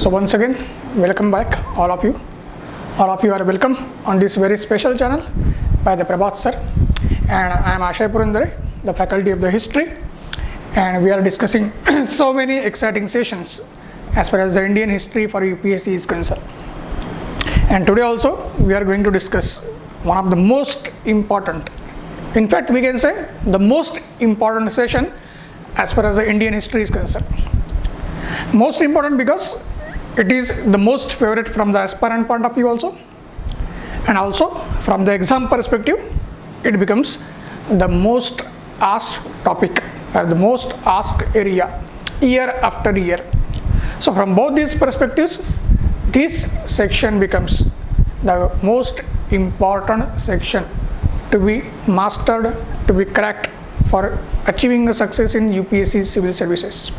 So once again, welcome back all of you. All of you are welcome on this very special channel by the Prabhat sir, and I am Ashay Purandare, the faculty of the history, and we are discussing so many exciting sessions as far as the Indian history for UPSC is concerned. And today also we are going to discuss one of the most important, in fact we can say the most important session as far as the Indian history is concerned. Most important because it is the most favorite from the aspirant point of view also, and also from the exam perspective it becomes the most asked topic or the most asked area year after year. So from both these perspectives, this section becomes the most important section to be mastered, to be cracked for achieving a success in UPSC civil services.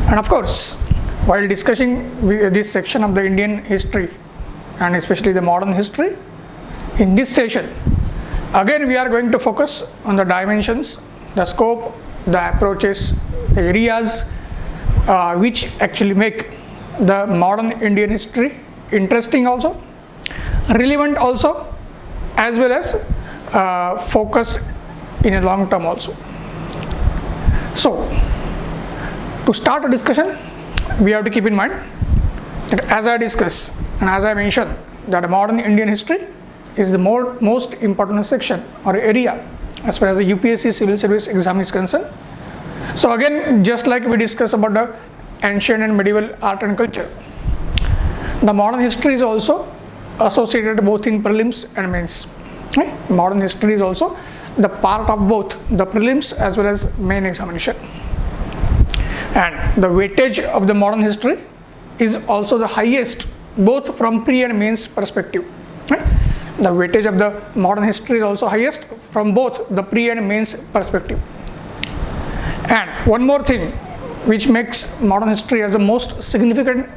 And of course, while discussing this section of the Indian history and especially the modern history, in this session again we are going to focus on the dimensions, the scope, the approaches, the areas which actually make the modern Indian history interesting also, relevant also, as well as focus in a long term also. So to start a discussion, we have to keep in mind that as I discussed and as I mentioned that modern Indian history is the most important section or area as far as the UPSC civil service exam is concerned. So again, just like we discussed about the ancient and medieval art and culture, the modern history is also associated both in prelims and mains. Right? Modern history is also the part of both the prelims as well as main examination. And the weightage of the modern history is also the highest both from pre and mains perspective. Right? The weightage of the modern history is also highest from both the pre and mains perspective. And one more thing which makes modern history as the most significant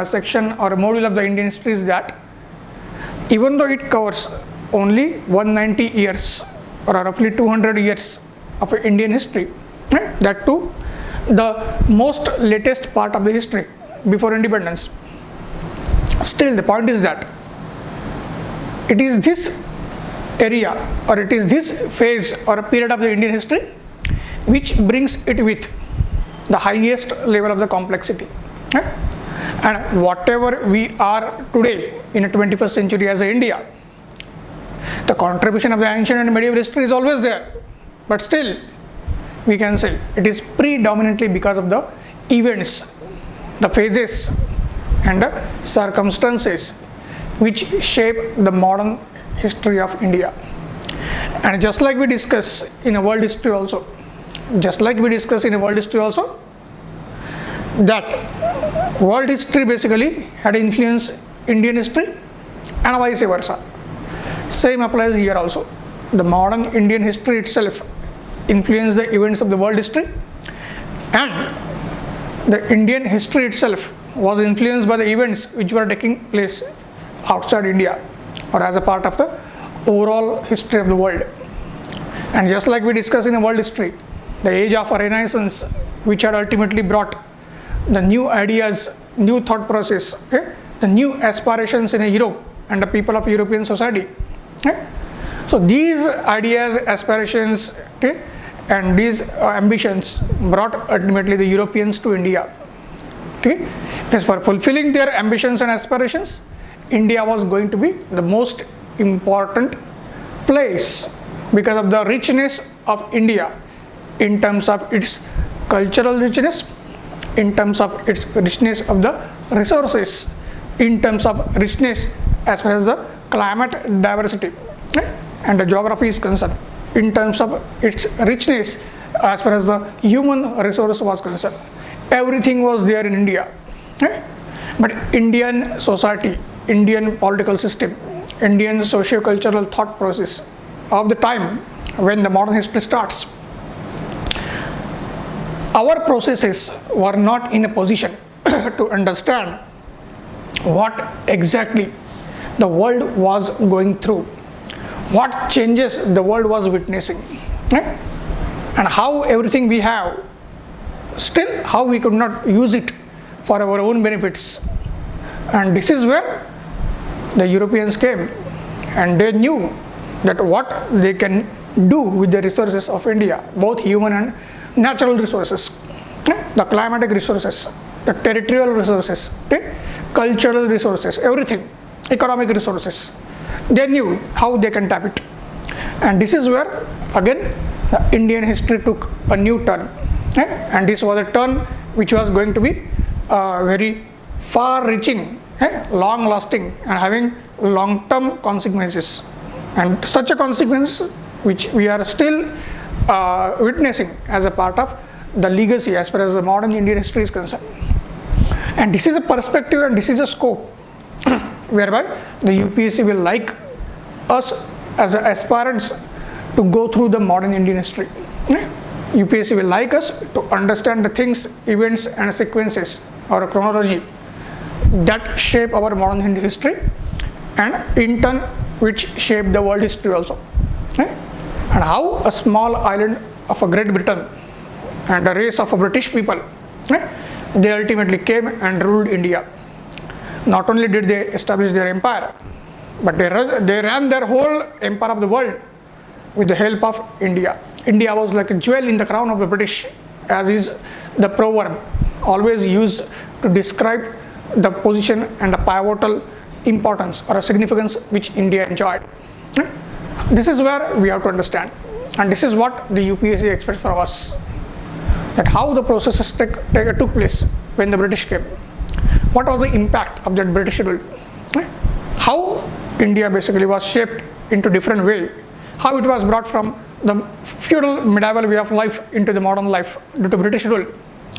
section or module of the Indian history is that even though it covers only 190 years or roughly 200 years of Indian history, right? That too the most latest part of the history before independence, still the point is that it is this area or it is this phase or a period of the Indian history which brings it with the highest level of the complexity. Right? And whatever we are today in the 21st century as India, the contribution of the ancient and medieval history is always there, but still we can say it is predominantly because of the events, the phases and the circumstances which shape the modern history of India. And just like we discuss in a world history also, that world history basically had influenced Indian history and vice versa. Same applies here also. The modern Indian history itself influenced the events of the world history, and the Indian history itself was influenced by the events which were taking place outside India or as a part of the overall history of the world. And just like we discussed in a world history, the age of Renaissance, which had ultimately brought the new ideas, new thought process, okay? The new aspirations in Europe and the people of European society. Okay? So these ideas, aspirations, okay, and these ambitions brought ultimately the Europeans to India. Okay? Because for fulfilling their ambitions and aspirations, India was going to be the most important place because of the richness of India in terms of its cultural richness, in terms of its richness of the resources, in terms of richness as far as the climate diversity, right? And the geography is concerned, in terms of its richness as far as the human resource was concerned. Everything was there in India. Right? But Indian society, Indian political system, Indian socio-cultural thought process of the time when the modern history starts, our processes were not in a position to understand what exactly the world was going through, what changes the world was witnessing, right? And how everything we have, still how we could not use it for our own benefits. And this is where the Europeans came, and they knew that what they can do with the resources of India, both human and natural resources, the climatic resources, the territorial resources, cultural resources, everything, economic resources. They knew how they can tap it. And this is where again the Indian history took a new turn, and this was a turn which was going to be very far-reaching, long-lasting, and having long-term consequences. And such a consequence which we are still witnessing as a part of the legacy as far as the modern Indian history is concerned. And this is a perspective and this is a scope whereby the UPSC will like us as aspirants to go through the modern Indian history. UPSC will like us to understand the things, events and sequences or a chronology that shape our modern Indian history, and in turn which shape the world history also. And how a small island of a Great Britain and a race of a British people, they ultimately came and ruled India. Not only did they establish their empire, but they ran their whole empire of the world with the help of India. India was like a jewel in the crown of the British, as is the proverb always used to describe the position and the pivotal importance or a significance which India enjoyed. This is where we have to understand, and this is what the UPSC expects from us, that how the processes took place when the British came. What was the impact of that British rule? How India basically was shaped into different way, how it was brought from the feudal medieval way of life into the modern life due to British rule,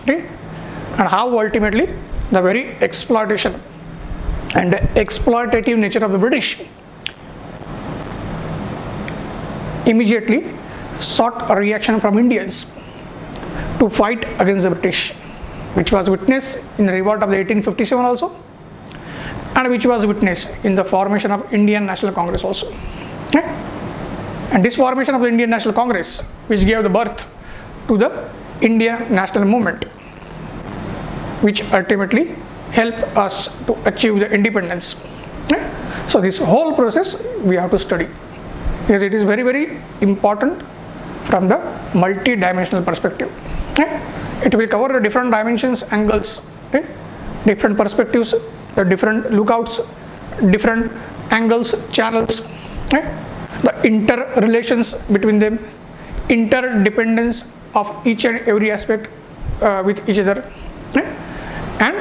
and how ultimately the very exploitation and the exploitative nature of the British immediately sought a reaction from Indians to fight against the British, which was witnessed in the revolt of the 1857 also, and which was witnessed in the formation of Indian National Congress also. And this formation of the Indian National Congress, which gave the birth to the Indian National Movement, which ultimately helped us to achieve the independence. So this whole process we have to study, because it is very, very important from the multi-dimensional perspective. It will cover the different dimensions, angles, different perspectives, the different lookouts, different angles, channels, the interrelations between them, interdependence of each and every aspect with each other, and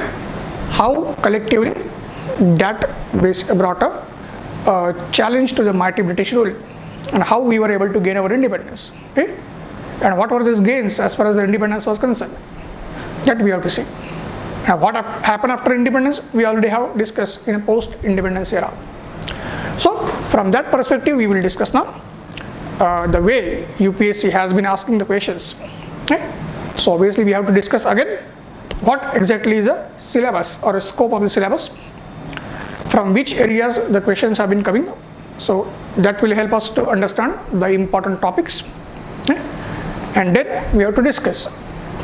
how collectively that brought a challenge to the mighty British rule, and how we were able to gain our independence, and what were these gains as far as the independence was concerned, that we have to see. And what happened after independence, we already have discussed in a post-independence era. So from that perspective, we will discuss now the way UPSC has been asking the questions. So obviously we have to discuss again what exactly is a syllabus or a scope of the syllabus, from which areas the questions have been coming. So that will help us to understand the important topics, and then we have to discuss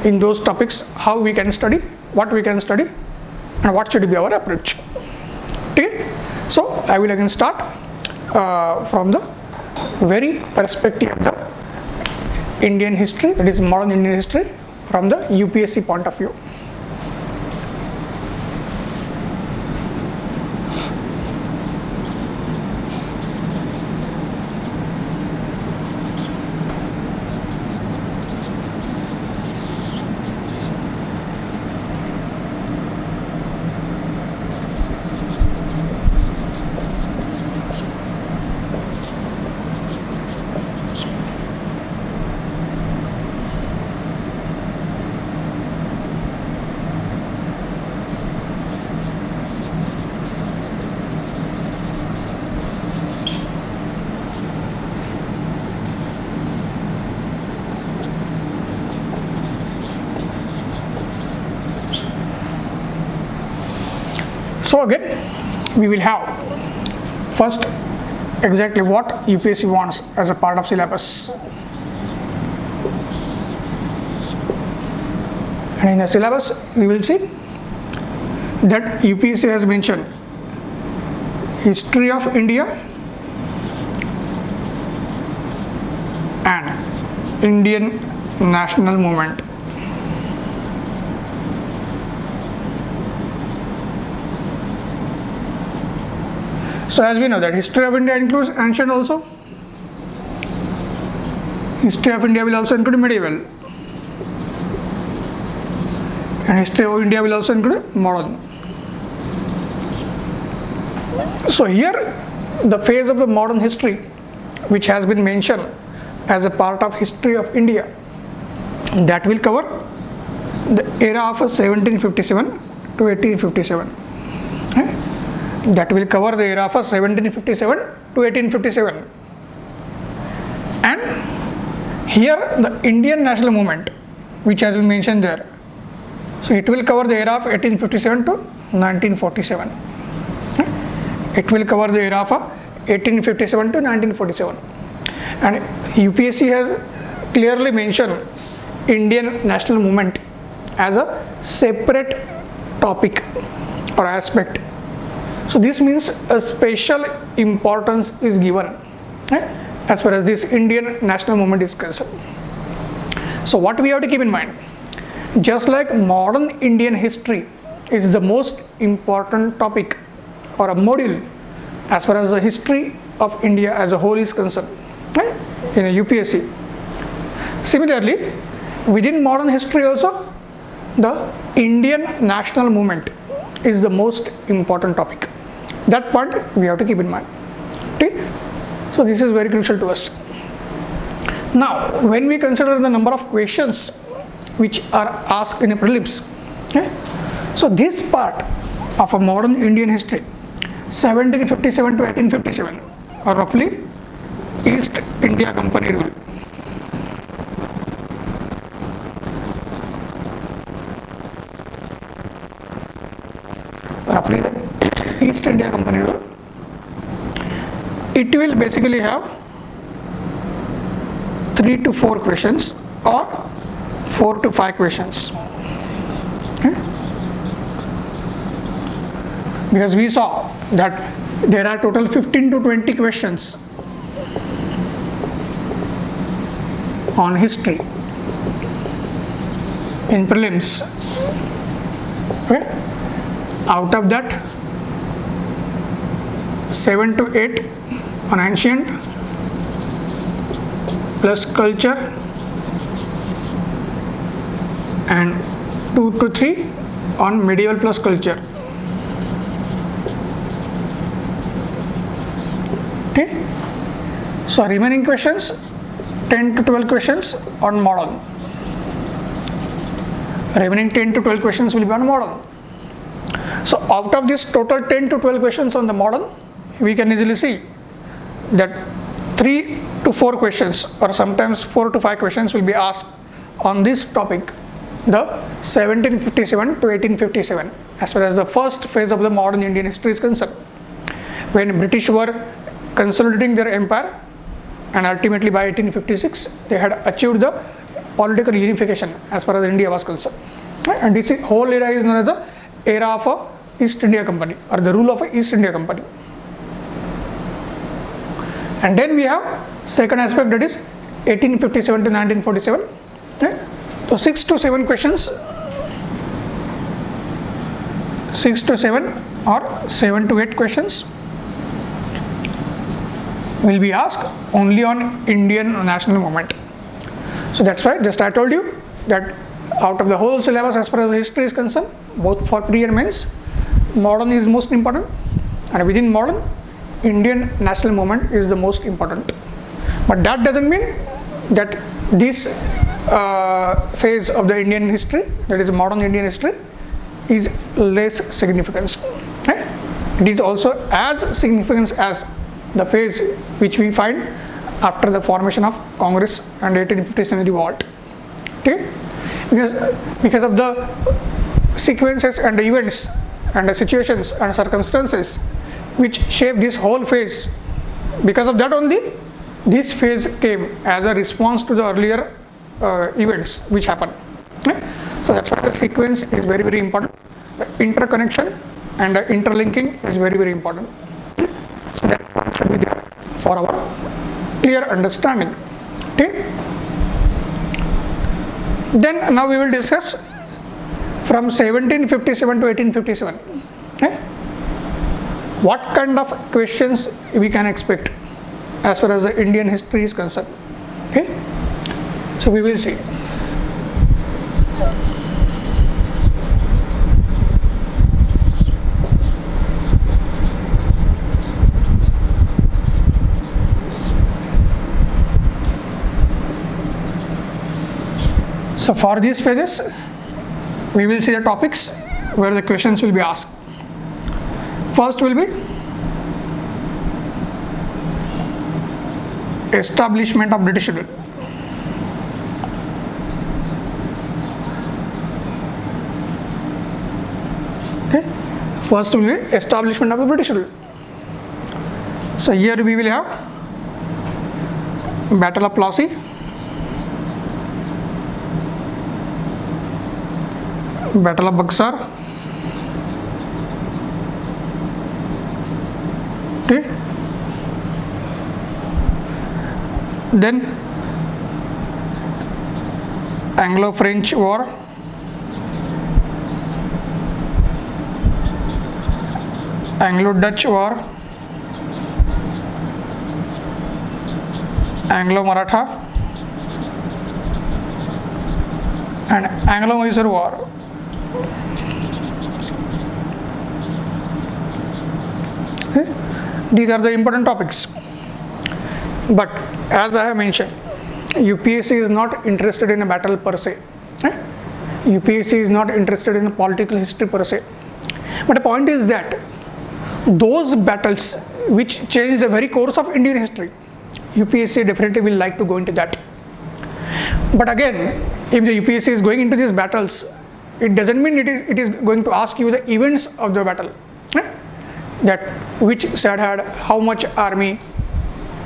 in those topics how we can study, what we can study, and what should be our approach. Okay? So I will again start from the very perspective of the Indian history, that is modern Indian history, from the UPSC point of view. So again, we will have first exactly what UPSC wants as a part of syllabus. And in the syllabus, we will see that UPSC has mentioned history of India and Indian national movement. So as we know that history of India includes ancient also. History of India will also include medieval. And history of India will also include modern. So here the phase of the modern history which has been mentioned as a part of history of India, that will cover the era of 1757 to 1857. That will cover the era of 1757 to 1857. And here the Indian national movement which has been mentioned there, so it will cover the era of 1857 to 1947. It will cover the era of 1857 to 1947. And UPSC has clearly mentioned Indian national movement as a separate topic or aspect. So this means a special importance is given as far as this Indian national movement is concerned. So what we have to keep in mind, just like modern Indian history is the most important topic or a module as far as the history of India as a whole is concerned in a UPSC. Similarly, within modern history also, the Indian national movement is the most important topic. That point we have to keep in mind. Okay? So this is very crucial to us. Now, when we consider the number of questions which are asked in a prelims, so this part of a modern Indian history, 1757 to 1857, or roughly East India Company rule. Roughly the East India Company rule. It will basically have 3 to 4 questions or 4 to 5 questions. Because we saw that there are total 15 to 20 questions on history in prelims. Okay? Out of that, 7 to 8 on ancient plus culture and 2 to 3 on medieval plus culture. Okay, so remaining questions, 10 to 12 questions on modern. Remaining 10 to 12 questions will be on modern. So out of this total 10 to 12 questions on the modern, we can easily see that 3 to 4 questions or sometimes 4 to 5 questions will be asked on this topic, the 1757 to 1857, as far as the first phase of the modern Indian history is concerned, when British were consolidating their empire, and ultimately by 1856 they had achieved the political unification as far as India was concerned. And this whole era is known as the era of a East India Company, or the rule of a East India Company. And then we have second aspect, that is 1857 to 1947. So 6 to 7 questions, 6 to 7 or 7 to 8 questions will be asked only on Indian national movement. So that's why just I told you that out of the whole syllabus as far as history is concerned, both for pre and mains, modern is most important, and within modern, Indian national movement is the most important. But that doesn't mean that this phase of the Indian history, that is modern Indian history, is less significant. It is also as significant as the phase which we find after the formation of Congress and 1857 revolt. Okay? Because of the sequences and the events and the situations and circumstances which shape this whole phase, because of that only this phase came as a response to the earlier events which happened. So that's why the sequence is very, very important. The interconnection and interlinking is very, very important. So that should be there for our clear understanding. Okay. Then now we will discuss from 1757 to 1857. Okay. What kind of questions we can expect as far as the Indian history is concerned. Okay. So we will see. So for these pages, we will see the topics where the questions will be asked. First will be establishment of British rule. Okay. First will be establishment of the British rule. So here we will have Battle of Plassey, Battle of Buxar, okay. Then Anglo-French War, Anglo-Dutch War, Anglo-Maratha, and Anglo-Mysore War. Okay. These are the important topics. But as I have mentioned, UPSC is not interested in a battle per se. UPSC is not interested in political history per se. But the point is that those battles which change the very course of Indian history, UPSC definitely will like to go into that. But again, if the UPSC is going into these battles, it doesn't mean it is going to ask you the events of the battle. That which side had how much army,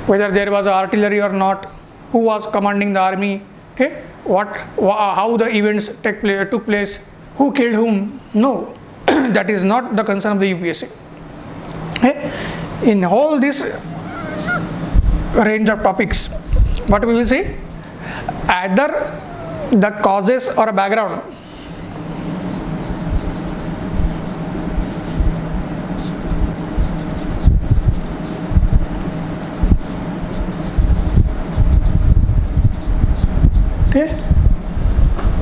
whether there was artillery or not, who was commanding the army, okay, how the events took place, who killed whom. No, that is not the concern of the UPSC. Okay. In all this range of topics, what we will see, either the causes or a background, okay,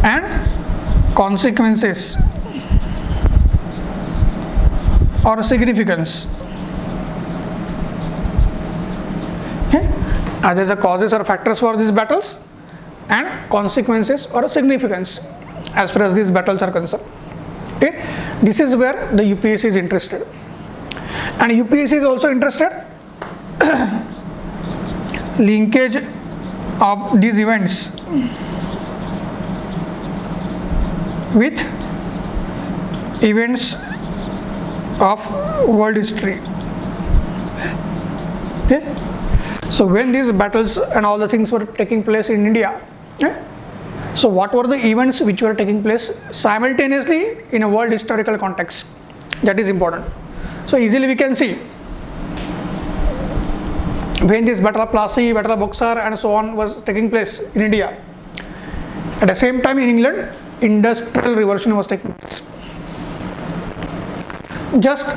and consequences or significance. Okay, either the causes or factors for these battles and consequences or significance as far as these battles are concerned. Okay, this is where the UPSC is interested, and UPSC is also interested linkage of these events with events of world history. Okay. So when these battles and all the things were taking place in India, so what were the events which were taking place simultaneously in a world historical context? That is important. So easily we can see when this Battle of Plassey, Battle of Buxar and so on was taking place in India, at the same time in England, Industrial Revolution was taking place. Just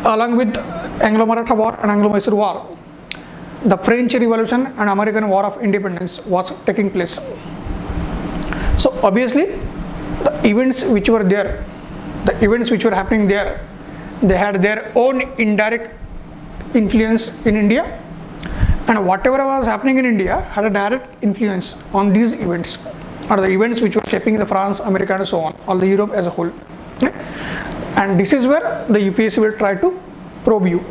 along with Anglo-Maratha War and Anglo-Mysore War, the French Revolution and American War of Independence was taking place. So obviously the events which were there, the events which were happening there, they had their own indirect influence in India, and whatever was happening in India had a direct influence on these events, or the events which were shaping the France, America and so on, all the Europe as a whole. And this is where the UPSC will try to probe you.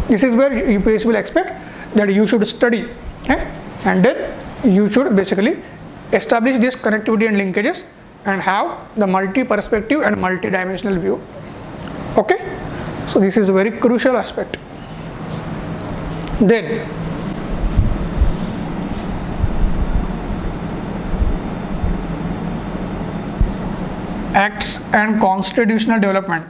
This is where UPSC will expect that you should study, and then you should basically establish this connectivity and linkages and have the multi-perspective and multi-dimensional view. Okay, so this is a very crucial aspect. Then acts and constitutional development.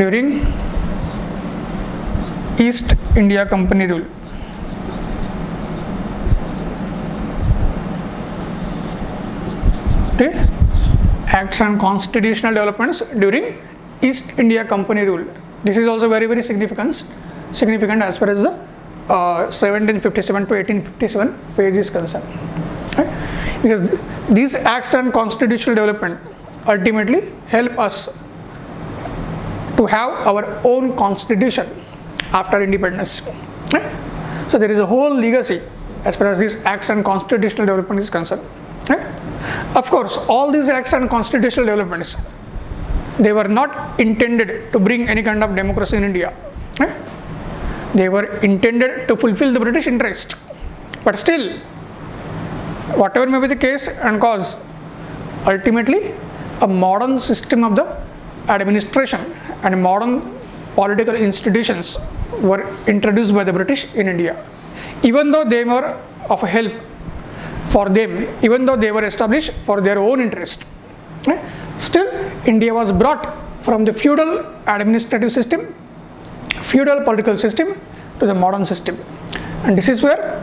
during East India Company rule. Okay. Acts and constitutional developments during East India Company rule. This is also very, very significant as far as the 1757 to 1857 phase is concerned. Right? Because these acts and constitutional development ultimately help us to have our own constitution after independence. Right? So there is a whole legacy as far as these acts and constitutional development is concerned. Right? Of course, all these acts and constitutional developments, they were not intended to bring any kind of democracy in India. Right? They were intended to fulfill the British interest. But still, whatever may be the case and cause, ultimately a modern system of the administration and modern political institutions were introduced by the British in India. Even though they were of help for them, even though they were established for their own interest, still India was brought from the feudal administrative system, feudal political system to the modern system. And this is where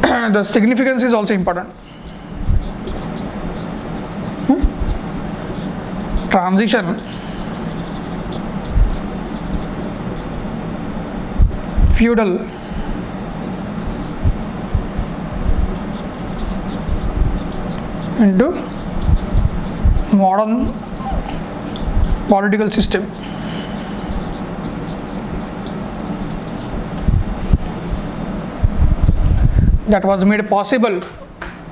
the significance is also important. Transition feudal into modern political system. That was made possible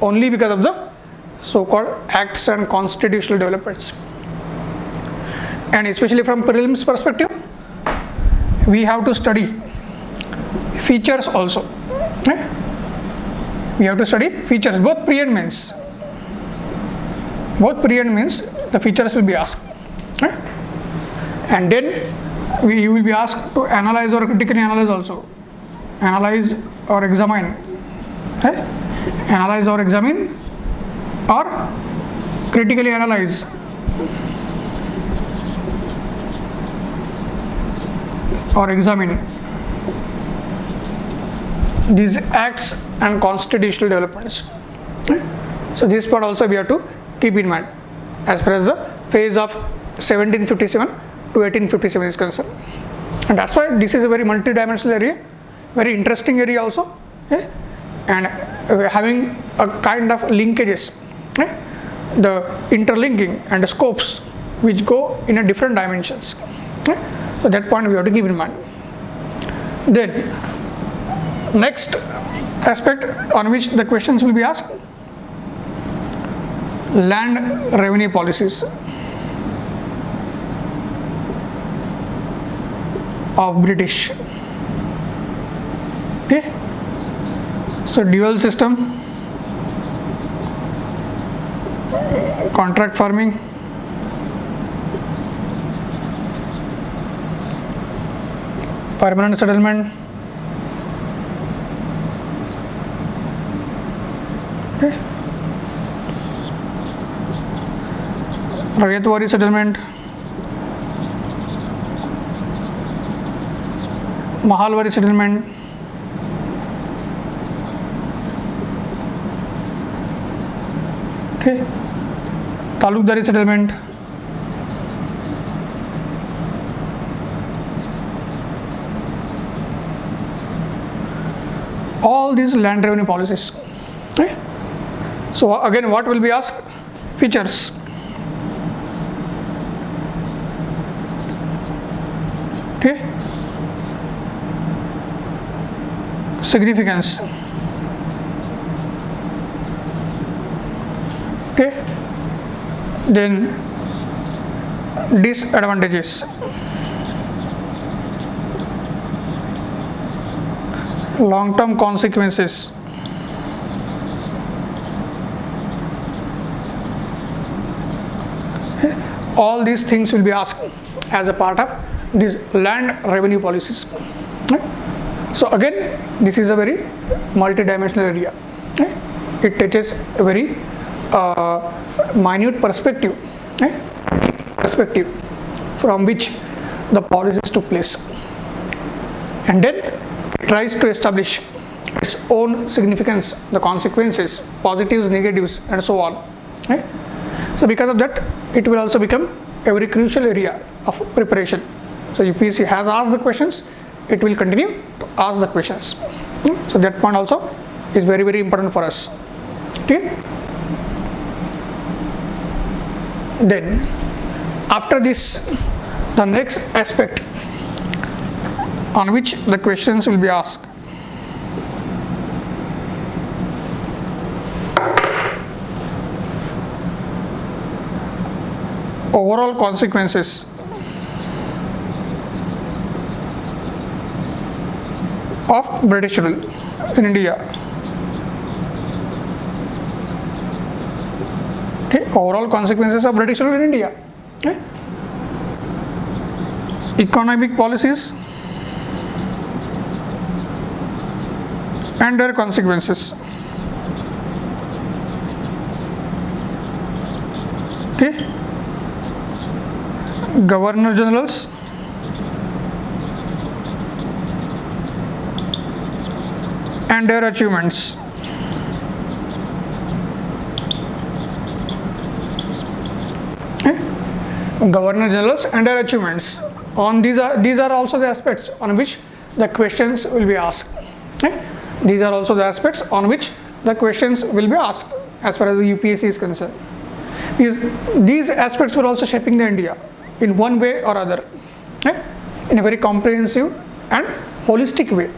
only because of the so-called acts and constitutional developments. And especially from prelims perspective, we have to study features also. We have to study features, both pre and mains. Both pre and mains, the features will be asked. And then you will be asked to analyze or critically analyze also. Analyze or examine. Analyze or examine or critically analyze. Or examine these acts and constitutional developments. So this part also we have to keep in mind as far as the phase of 1757 to 1857 is concerned. And that's why this is a very multi-dimensional area, very interesting area also, and having a kind of linkages, the interlinking and the scopes which go in a different dimensions. So that point we have to keep in mind. Then next aspect on which the questions will be asked, land revenue policies of British. Okay. So dual system, contract farming, permanent settlement, okay. Rahyatwari settlement, Mahalwari settlement, okay. Talukdari settlement, all these land revenue policies. Okay. So again, what will be asked? Features. Okay. Significance. Okay. Then disadvantages. Long-term consequences. Okay. All these things will be asked as a part of these land revenue policies. Okay. So again, this is a very multi-dimensional area. Okay. It touches a very minute perspective from which the policies took place, and then it tries to establish its own significance, the consequences, positives, negatives, and so on. Right? So because of that, it will also become a very crucial area of preparation. So UPSC has asked the questions, it will continue to ask the questions. So that point also is very, very important for us. Okay? Then after this, the next aspect on which the questions will be asked. Overall consequences of British rule in India. Okay, overall consequences of British rule in India. Okay. Economic policies and their consequences. Okay. Governor Generals and their achievements. Okay. Governor Generals and their achievements. On these are also the aspects on which the questions will be asked. Okay. These are also the aspects on which the questions will be asked as far as the UPSC is concerned. These aspects were also shaping the India in one way or other, okay? In a very comprehensive and holistic way.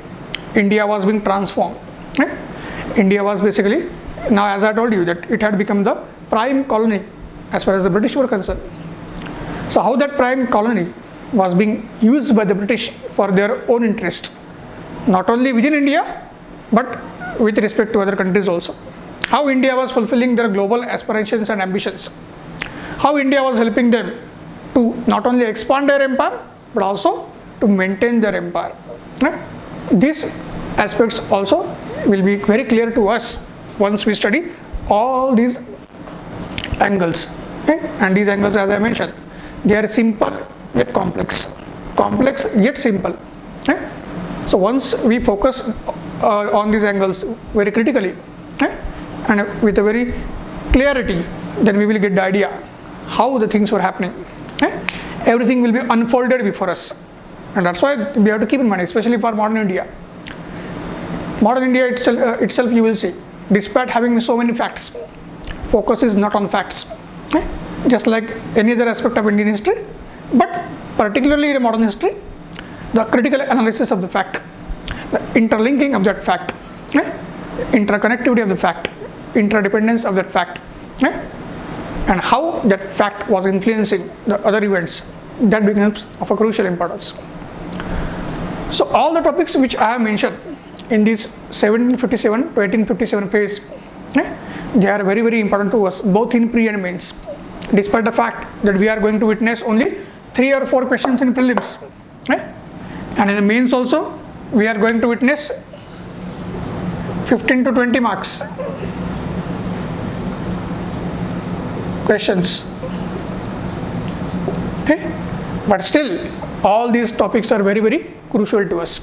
India was being transformed. Okay? India was basically, now as I told you, that it had become the prime colony as far as the British were concerned. So how that prime colony was being used by the British for their own interest, not only within India but with respect to other countries also. How India was fulfilling their global aspirations and ambitions. How India was helping them to not only expand their empire but also to maintain their empire. Right? These aspects also will be very clear to us once we study all these angles. Okay? And these angles, as I mentioned, they are simple yet complex. Complex yet simple. Okay? So once we focus on these angles very critically, okay, and with a very clarity, then we will get the idea how the things were happening. Okay? Everything will be unfolded before us, and that's why we have to keep in mind, especially for modern India. Modern India itself, you will see, despite having so many facts, focus is not on facts. Okay? Just like any other aspect of Indian history, but particularly in modern history, the critical analysis of the fact, the interlinking of that fact, okay? Interconnectivity of the fact, interdependence of that fact, okay? And how that fact was influencing the other events, that becomes of a crucial importance. So all the topics which I have mentioned in this 1757 to 1857 phase, okay, they are very, very important to us, both in pre and mains, despite the fact that we are going to witness only 3 or 4 questions in prelims, okay? And in the mains also we are going to witness 15 to 20 marks questions. Okay? But still all these topics are very, very crucial to us,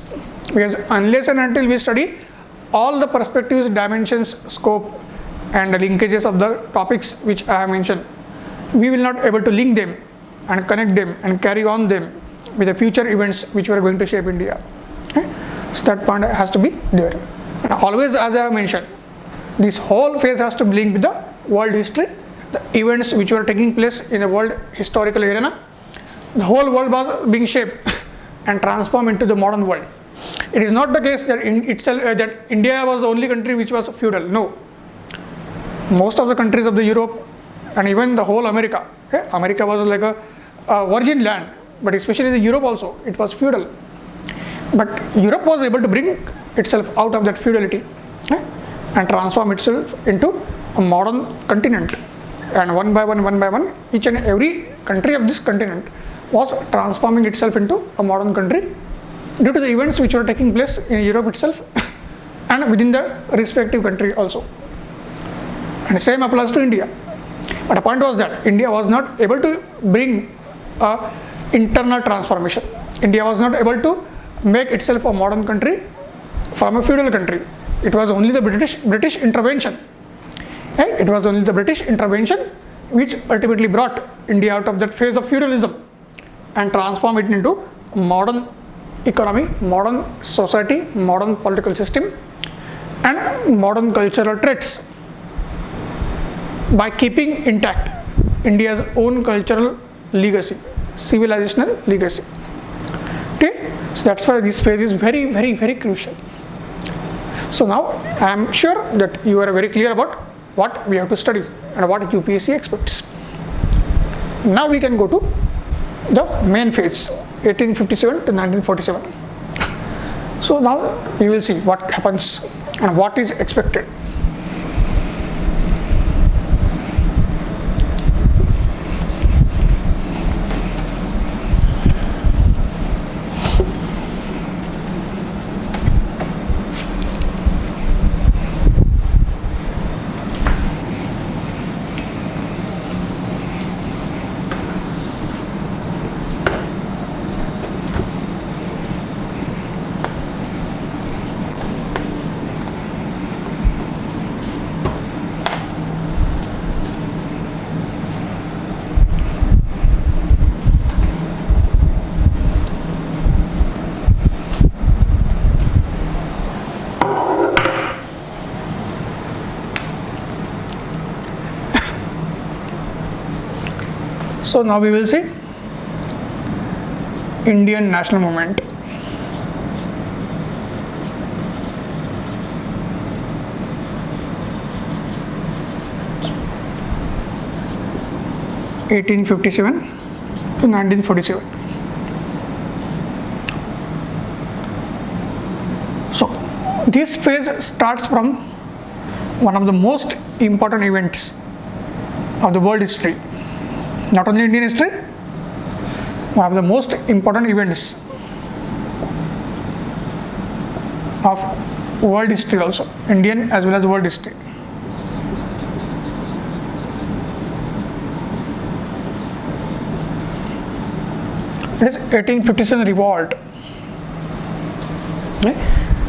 because unless and until we study all the perspectives, dimensions, scope and the linkages of the topics which I have mentioned, we will not able to link them and connect them and carry on them with the future events which were going to shape India. Okay? So that point has to be there. And always, as I have mentioned, this whole phase has to be linked with the world history, the events which were taking place in the world historical arena. The whole world was being shaped and transformed into the modern world. It is not the case that that India was the only country which was feudal. No. Most of the countries of the Europe and even the whole America, okay? America was like a virgin land, but especially the Europe also, it was feudal. But Europe was able to bring itself out of that feudality, okay, and transform itself into a modern continent. And one by one, each and every country of this continent was transforming itself into a modern country due to the events which were taking place in Europe itself and within the respective country also. And the same applies to India. But the point was that India was not able to bring a internal transformation. India was not able to make itself a modern country from a feudal country. It was only the British intervention. Right? It was only the British intervention which ultimately brought India out of that phase of feudalism and transformed it into modern economy, modern society, modern political system, and modern cultural traits by keeping intact India's own cultural legacy, civilizational legacy. Okay, so that's why this phase is very, very, very crucial. So now I am sure that you are very clear about what we have to study and what UPSC expects. Now we can go to the main phase, 1857 to 1947. So now we will see what happens and what is expected. So now we will see Indian national movement. (1857 to 1947). So this phase starts from one of the most important events of the world history. Not only Indian history, one of the most important events of world history also, Indian as well as world history. It is 1857 Revolt. Okay?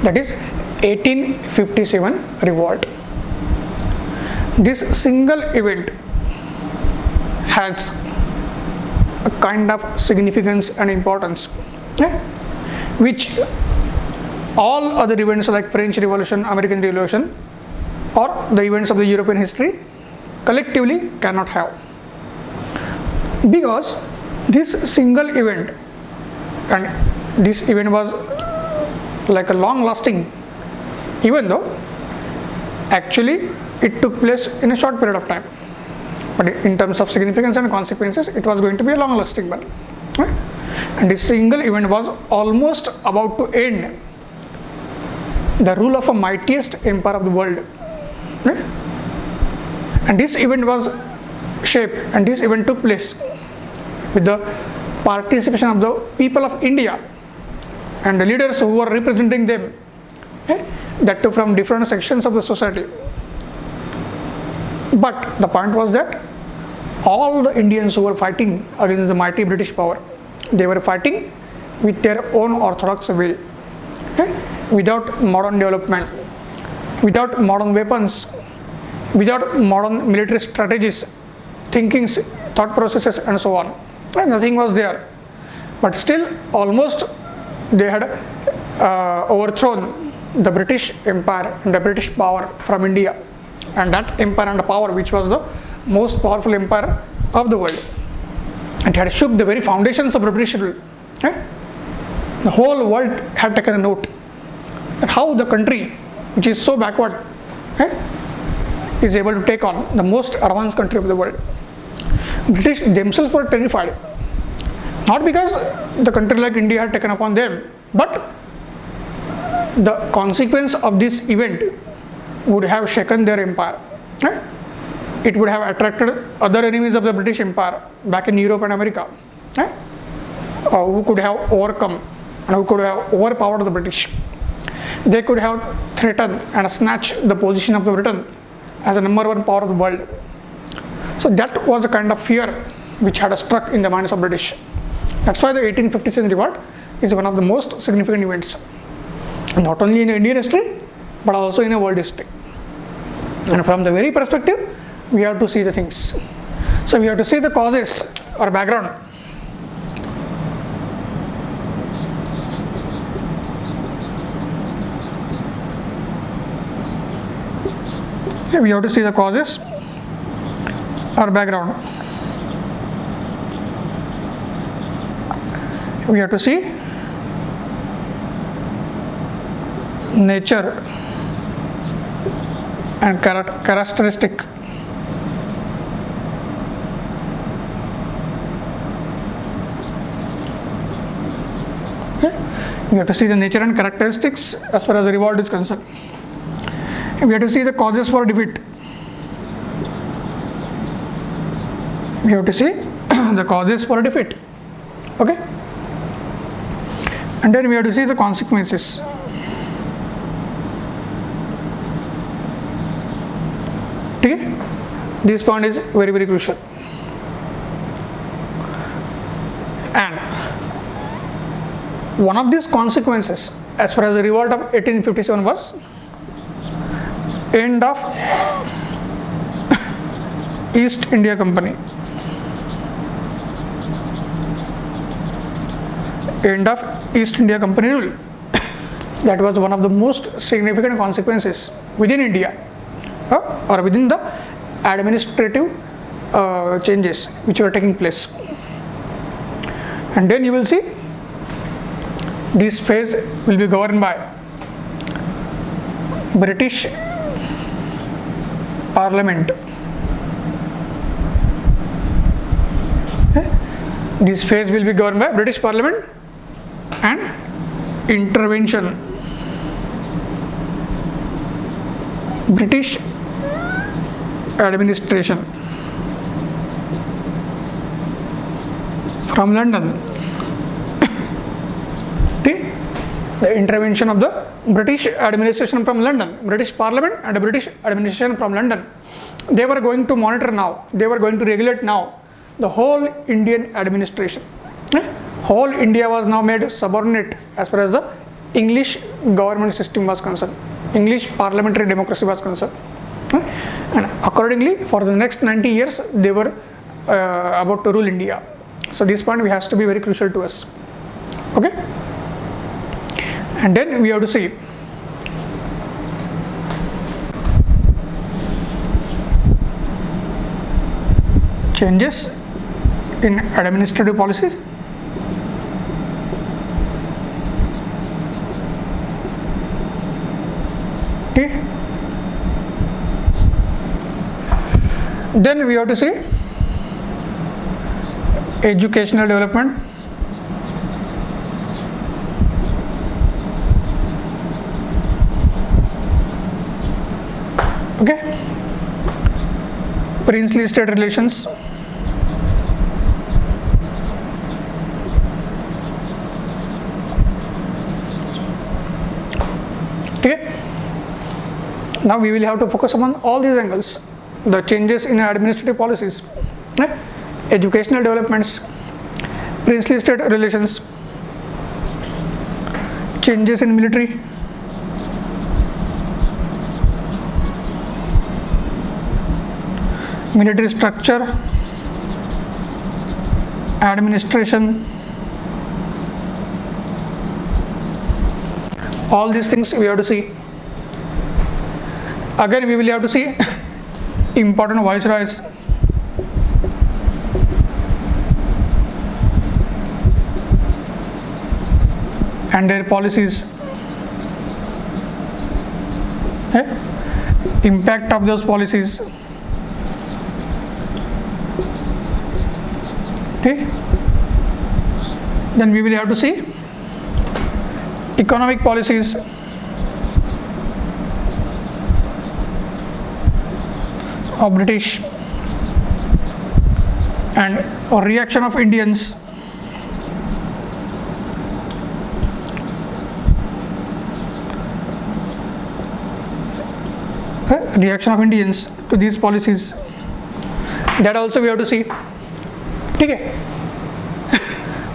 That is 1857 Revolt. This single event has a kind of significance and importance, which all other events like French Revolution, American Revolution, or the events of the European history collectively cannot have. Because this single event, and this event was like a long lasting, even though actually it took place in a short period of time. But in terms of significance and consequences, it was going to be a long lasting one. Right? And this single event was almost about to end the rule of a mightiest empire of the world. Right? And this event was shaped, and this event took place with the participation of the people of India and the leaders who were representing them, that too from different sections of the society. But the point was that all the Indians who were fighting against the mighty British power, they were fighting with their own orthodox way, without modern development, without modern weapons, without modern military strategies, thinkings, thought processes, and so on. Nothing was there. But still, almost they had overthrown the British Empire and the British power from India. And that empire and power, which was the most powerful empire of the world, it had shook the very foundations of British rule. The whole world had taken a note that how the country, which is so backward, is able to take on the most advanced country of the world. British themselves were terrified, not because the country like India had taken upon them, but the consequence of this event would have shaken their empire. It would have attracted other enemies of the British Empire back in Europe and America, who could have overcome and who could have overpowered the British. They could have threatened and snatched the position of the Britain as a number one power of the world. So that was a kind of fear which had struck in the minds of British. That's why the 1857 revolt is one of the most significant events, not only in Indian history but also in a world history. And from the very perspective, we have to see the things. So we have to see the causes or background. We have to see the causes or background. We have to see nature and characteristic. Okay. We have to see the nature and characteristics as far as the revolt is concerned. We have to see the causes for defeat. We have to see the causes for defeat. Okay. And then we have to see the consequences. Okay. This point is very, very crucial. And one of these consequences as far as the revolt of 1857 was end of East India Company. End of East India Company rule. That was one of the most significant consequences within India or within the administrative changes which were taking place. And then you will see this phase will be governed by British Parliament. This phase will be governed by British Parliament and intervention. British administration from London. The intervention of the British administration from London, British Parliament and the British administration from London. They were going to monitor now, they were going to regulate now the whole Indian administration. Whole India was now made subordinate as far as the English government system was concerned, English parliamentary democracy was concerned. And accordingly, for the next 90 years, they were about to rule India. So this point has to be very crucial to us. Okay. And then we have to see changes in administrative policy. Okay. Then we have to see educational development. Okay. Princely state relations. Okay. Now we will have to focus on all these angles, the changes in administrative policies, educational developments, princely state relations, changes in military, military structure, administration, all these things we have to see. Again, we will have to see important viceroys, and their policies, impact of those policies. Okay. Then we will have to see economic policies, of British and reaction of Indians, to these policies. That also we have to see. Okay.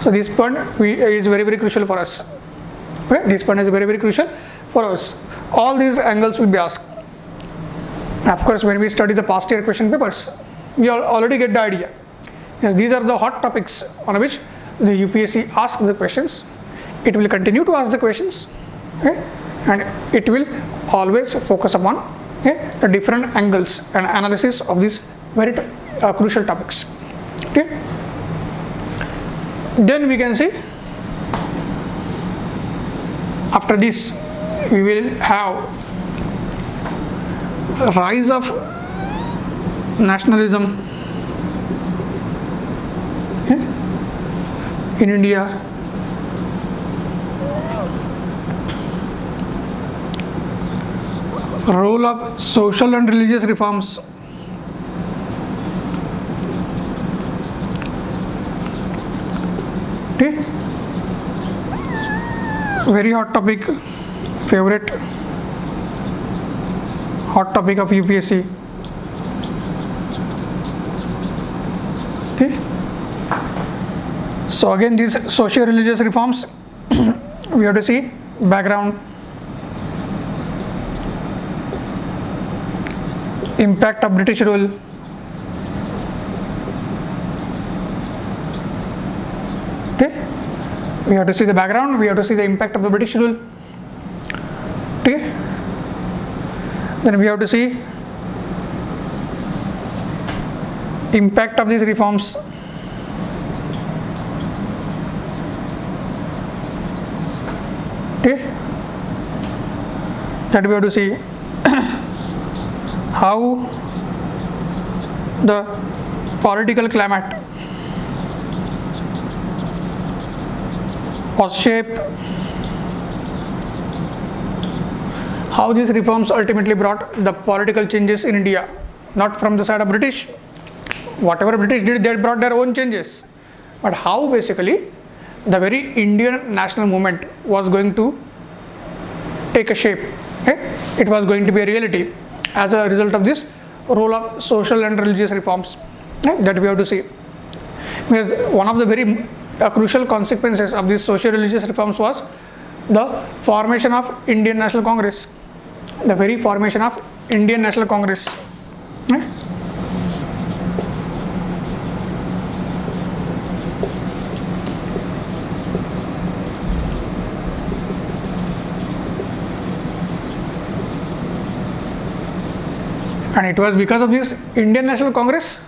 So this point is very crucial for us. Okay, this point is very crucial for us. All these angles will be asked. And of course, when we study the past year question papers, we already get the idea. Yes, these are the hot topics on which the UPSC asks the questions. It will continue to ask the questions, okay? And it will always focus upon, okay, the different angles and analysis of these very crucial topics. Okay. Then we can see, after this we will have rise of nationalism, okay, in India. Role of social and religious reforms. Okay, very hot topic, favorite hot topic of UPSC. Okay, so again these social religious reforms we have to see background, impact of British rule, okay, we have to see the background, we have to see the impact of the British rule, okay, then we have to see impact of these reforms, okay, that we have to see how the political climate was shaped, how these reforms ultimately brought the political changes in India, not from the side of British. Whatever British did, they brought their own changes, but how basically the very Indian national movement was going to take a shape, okay? It was going to be a reality as a result of this role of social and religious reforms, right, that we have to see. Because one of the very crucial consequences of these social religious reforms was the formation of Indian National Congress, the very formation of Indian National Congress, right? And it was because of this Indian National Congress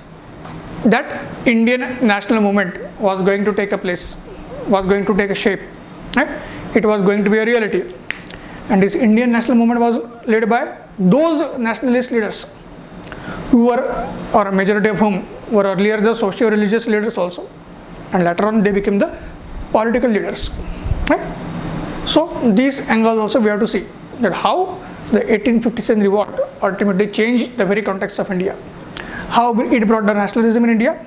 that Indian national movement was going to take a place, was going to take a shape, right? It was going to be a reality. And this Indian national movement was led by those nationalist leaders who were, or a majority of whom were earlier the socio-religious leaders also, and later on they became the political leaders, right? So these angles also we have to see, that how the 1857 revolt ultimately changed the very context of India, how it brought the nationalism in India,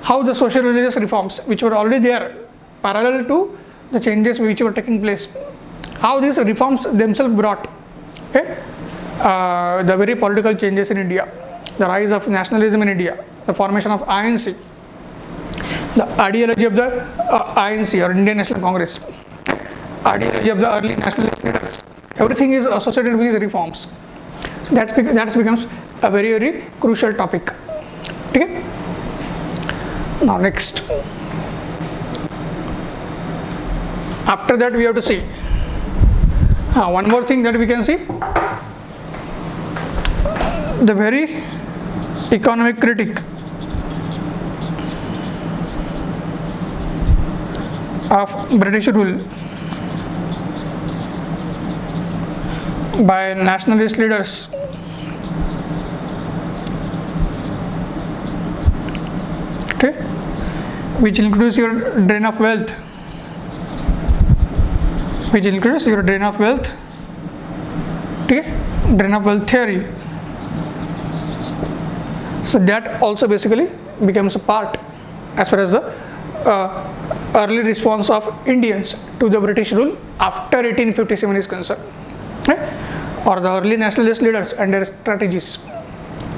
how the social religious reforms which were already there parallel to the changes which were taking place, how these reforms themselves brought, okay, the very political changes in India, the rise of nationalism in India, the formation of INC, the ideology of the INC or Indian National Congress, ideology of the early nationalist leaders. Everything is associated with these reforms. So that becomes a very crucial topic. Okay? Now next, after that we have to see one more thing that we can see, the very economic critic of British rule by nationalist leaders, okay, which includes your drain of wealth, okay, drain of wealth theory. So that also basically becomes a part as far as the early response of Indians to the British rule after 1857 is concerned, okay? Or the early nationalist leaders and their strategies.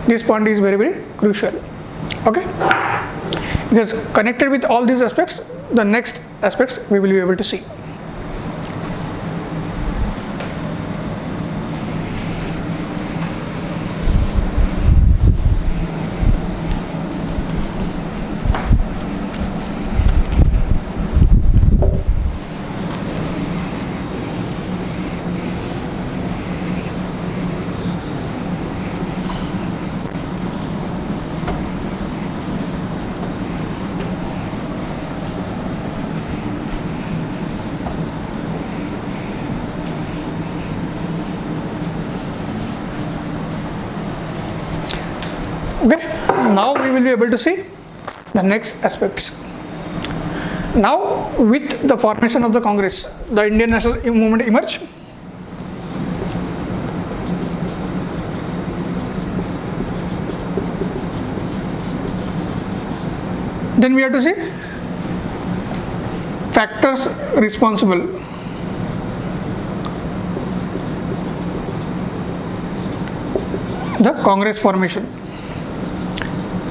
This point is very crucial, okay? Because connected with all these aspects, the next aspects we will be able to see. Okay, now we will be able to see the next aspects. Now, with the formation of the Congress, the Indian national movement emerged. Then we have to see factors responsible. The Congress formation.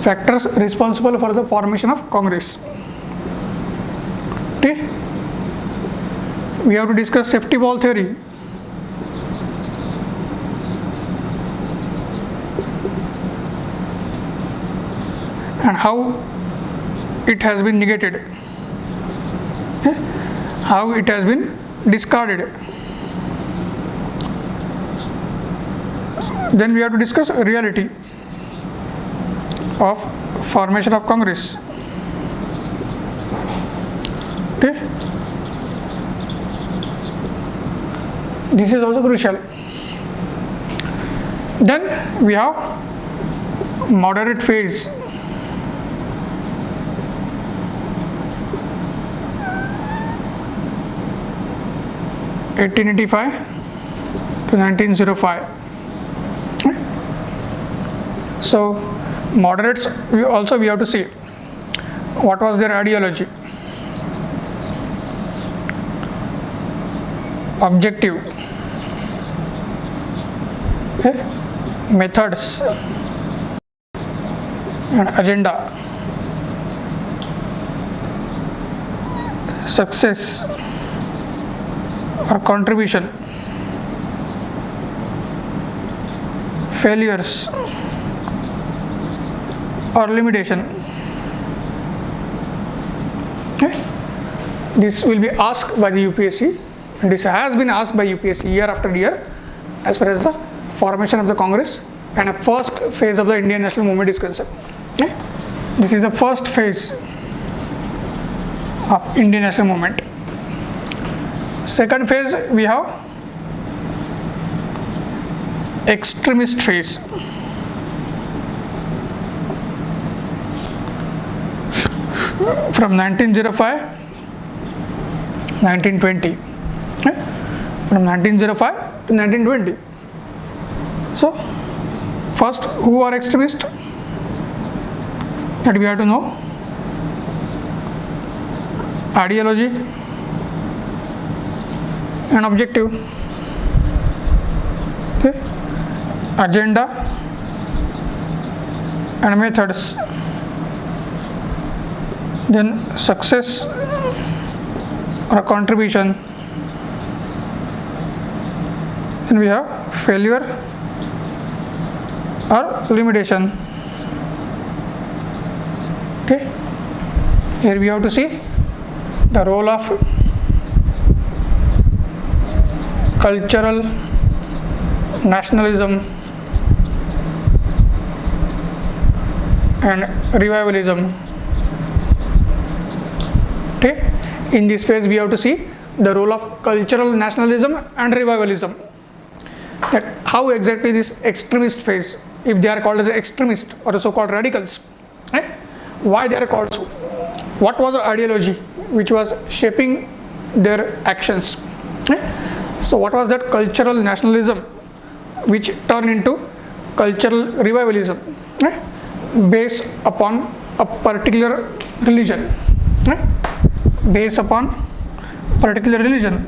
Factors responsible for the formation of Congress. Okay. We have to discuss safety valve theory. And how it has been negated. Okay. How it has been discarded. Then we have to discuss reality of formation of Congress. Okay. This is also crucial. Then we have moderate phase. (1885 to 1905). Okay. So moderates, we have to see what was their ideology, objective, okay, methods and agenda, success or contribution, failures or limitation. Okay. This will be asked by the UPSC, and this has been asked by UPSC year after year as far as the formation of the Congress and a first phase of the Indian national movement is concerned. Okay. This is the first phase of Indian national movement. Second phase we have extremist phase. From 1905 1920. Okay. From 1905 to 1920. So first, who are extremists? That we have to know. Ideology and objective. Okay. Agenda and methods. Then success or contribution. Then we have failure or limitation. Okay. Here we have to see the role of cultural nationalism and revivalism. Okay. In this phase we have to see the role of cultural nationalism and revivalism. That how exactly this extremist phase, if they are called as extremist or so-called radicals, right? Why they are called so? What was the ideology which was shaping their actions? Right? So what was that cultural nationalism which turned into cultural revivalism, right? Based upon a particular religion, right? Based upon particular religion,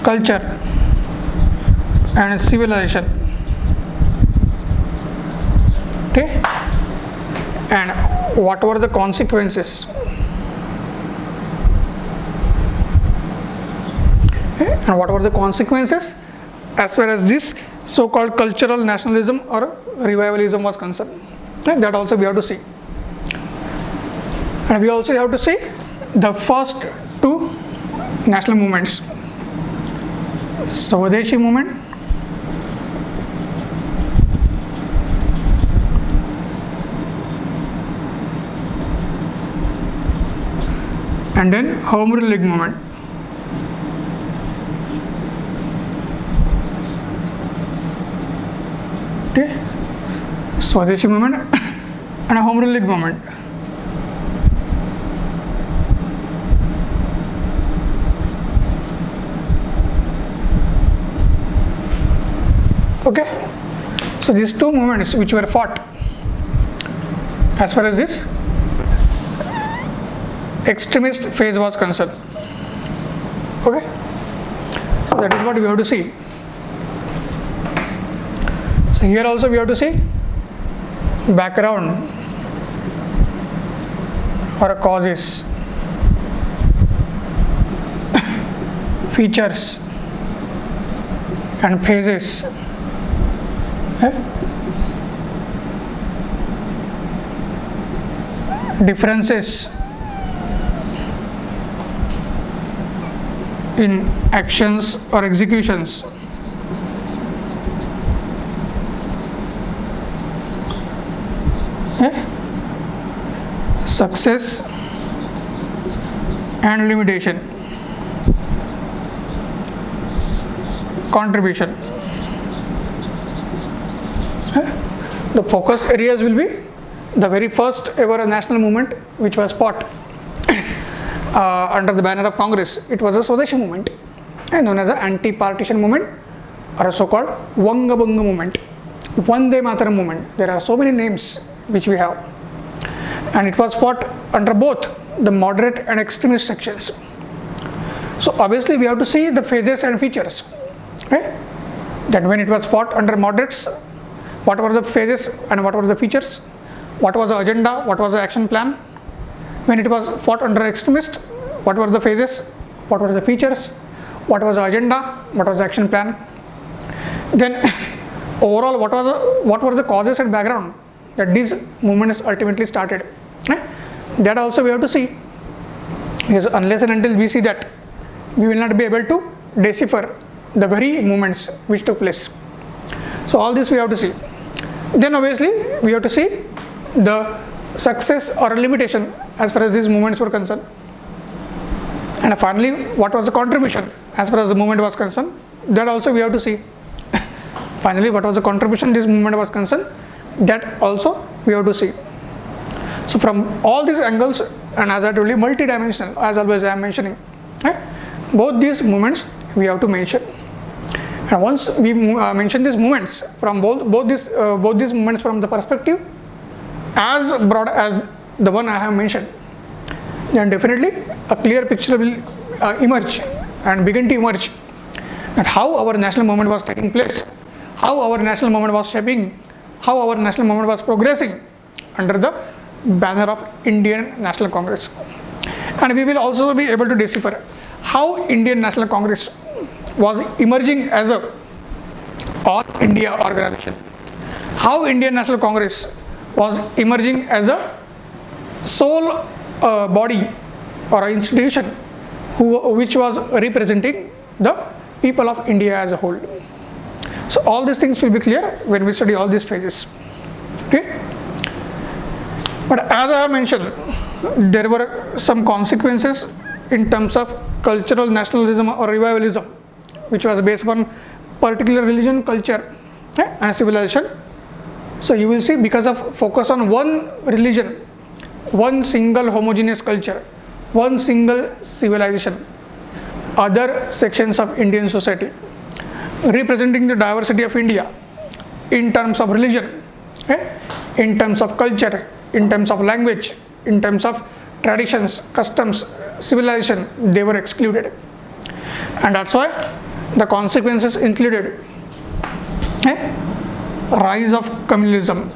culture and civilization. Okay. And what were the consequences, and what were the consequences as far as this so-called cultural nationalism or revivalism was concerned. That also we have to see. And we also have to see the first two national movements, Swadeshi movement and then Home Rule League movement. Okay, Swadeshi movement and a Home Rule League movement. Okay, so these two movements which were fought as far as this extremist phase was concerned. Okay, so that is what we have to see. So here also we have to see background or causes, features and phases. Differences in actions or executions. Success and limitation. Contribution. The focus areas will be the very first ever national movement which was fought under the banner of Congress. It was a Swadeshi movement, known as an anti-partition movement or a so-called Vangabhanga movement, Vande Mataram movement. There are so many names which we have, and it was fought under both the moderate and extremist sections. So obviously we have to see the phases and features. That when it was fought under moderates, what were the phases and what were the features, what was the agenda, what was the action plan. When it was fought under extremist, what were the phases, what were the features, what was the agenda, what was the action plan. Then overall what were the causes and background that these movements ultimately started. That also we have to see, because unless and until we see that, we will not be able to decipher the very movements which took place. So all this we have to see. Then obviously we have to see the success or limitation as far as these movements were concerned. And finally, what was the contribution as far as the movement was concerned. That also we have to see. Finally, what was the contribution this movement was concerned. That also we have to see. So from all these angles, and as I told you, multidimensional, as always I am mentioning, both these movements we have to mention. And once we mention these movements from both these movements from the perspective as broad as the one I have mentioned, then definitely a clear picture will emerge and begin to emerge that how our national movement was taking place, how our national movement was shaping, how our national movement was progressing under the banner of Indian National Congress. And we will also be able to decipher how Indian National Congress was emerging as a all India organization, how Indian National Congress was emerging as a sole body or institution which was representing the people of India as a whole. So all these things will be clear when we study all these phases. Okay? But as I have mentioned, there were some consequences in terms of cultural nationalism or revivalism, which was based on particular religion, culture, and civilization. So you will see, because of focus on one religion, one single homogeneous culture, one single civilization, other sections of Indian society representing the diversity of India in terms of religion, in terms of culture, in terms of language, in terms of traditions, customs, civilization, they were excluded. And that's why the consequences included rise of communalism,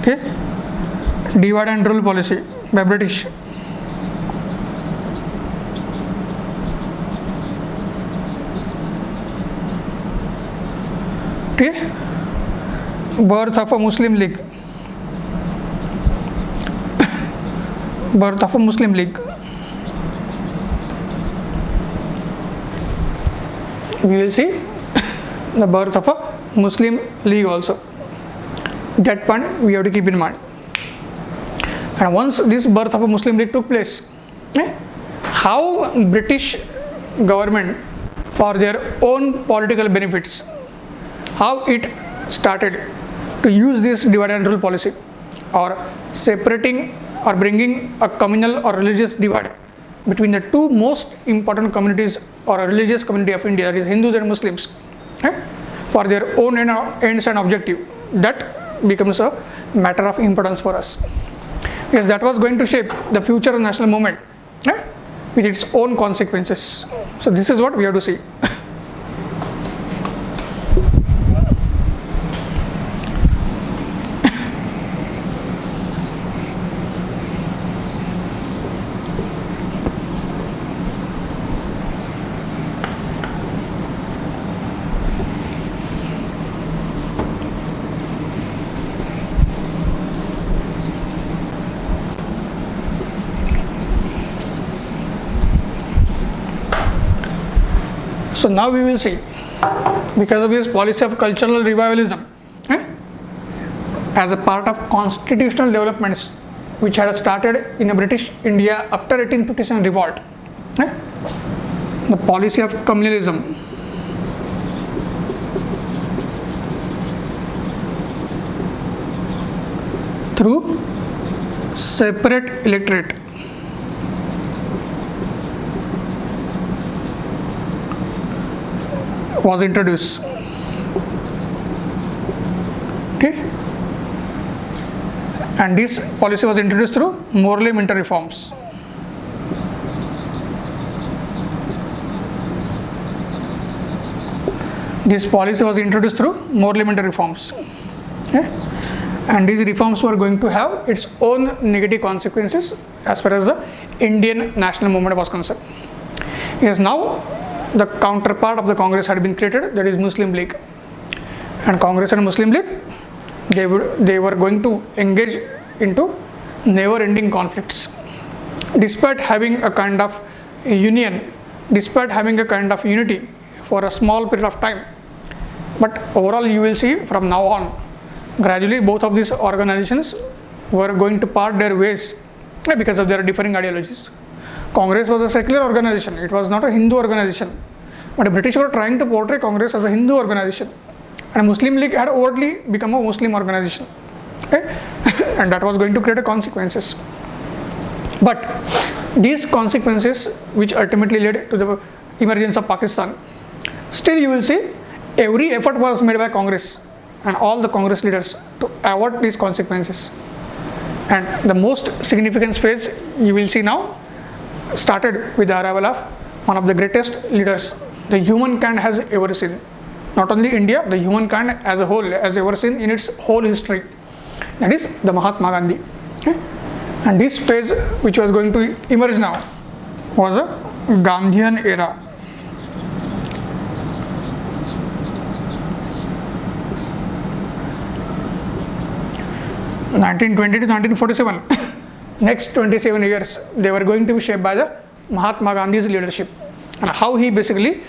Okay, divide and rule policy by British. Okay, birth of a Muslim League. Birth of a Muslim League. We will see the birth of a Muslim League also. That point we have to keep in mind. And once this birth of a Muslim League took place, how British government, for their own political benefits, how it started to use this divide and rule policy, or separating or bringing a communal or religious divide between the two most important communities or a religious community of India, that is Hindus and Muslims, for their own ends and objective. That becomes a matter of importance for us, because that was going to shape the future national movement with its own consequences. So this is what we have to see. So now we will see, because of this policy of cultural revivalism, as a part of constitutional developments which had started in British India after 1857 revolt, the policy of communalism through separate electorate was introduced. Okay, and this policy was introduced through Morley Minter reforms. This policy was introduced through Morley Minter reforms. Okay, and these reforms were going to have its own negative consequences as far as the Indian national movement was concerned. Yes, now the counterpart of the Congress had been created, that is Muslim League, and Congress and Muslim League, they were going to engage into never-ending conflicts, despite having a kind of union, despite having a kind of unity for a small period of time. But overall, you will see from now on, gradually both of these organizations were going to part their ways because of their differing ideologies. Congress was a secular organization, it was not a Hindu organization, but the British were trying to portray Congress as a Hindu organization, and Muslim League had overtly become a Muslim organization, and that was going to create consequences. But these consequences, which ultimately led to the emergence of Pakistan, still you will see every effort was made by Congress and all the Congress leaders to avoid these consequences. And the most significant phase you will see now started with the arrival of one of the greatest leaders the humankind has ever seen. Not only India, the humankind as a whole has ever seen in its whole history. That is the Mahatma Gandhi. And this phase which was going to emerge now was a Gandhian era. (1920 to 1947). Next 27 years, they were going to be shaped by the Mahatma Gandhi's leadership, and how he basically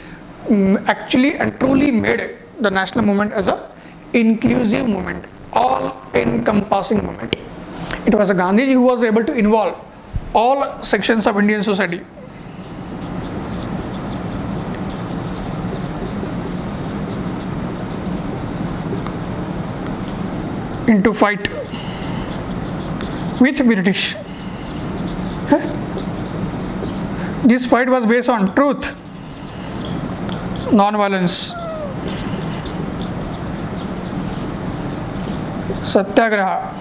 actually and truly made the national movement as a inclusive movement, all-encompassing movement. It was a Gandhiji who was able to involve all sections of Indian society. Into fight with British. This fight was based on truth, non-violence, satyagraha,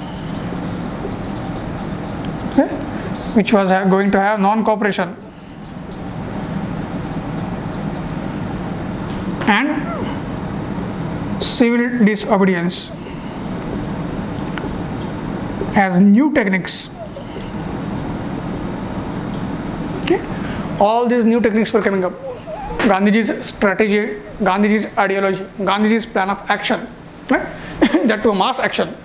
which was going to have non-cooperation, and civil disobedience. as new techniques. Okay? All these new techniques were coming up. Gandhiji's strategy, Gandhiji's ideology, Gandhiji's plan of action, right? That to mass action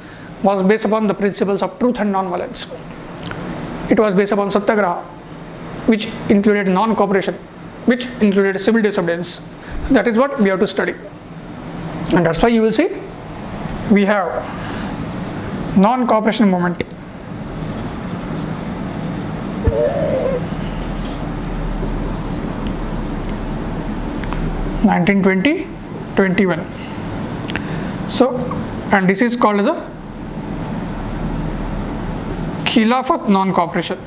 was based upon the principles of truth and non-violence. It was based upon satyagraha, which included non-cooperation, which included civil disobedience. That is what we have to study. And that's why you will see we have non-cooperation movement. (1920-21). So, and this is called as a Khilafat non-cooperation.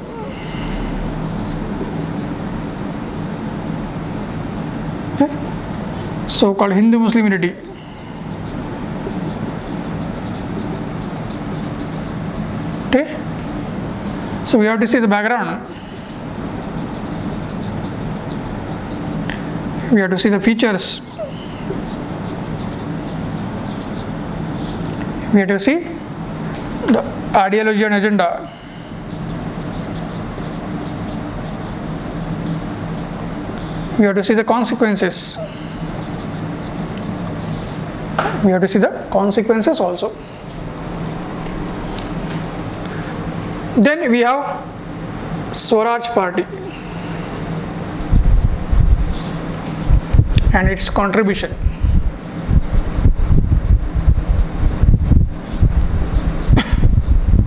Okay. So called Hindu-Muslim unity. Okay. So we have to see the background. We have to see the features. We have to see the ideology and agenda. We have to see the consequences. We have to see the consequences also. Then we have Swaraj Party and its contribution.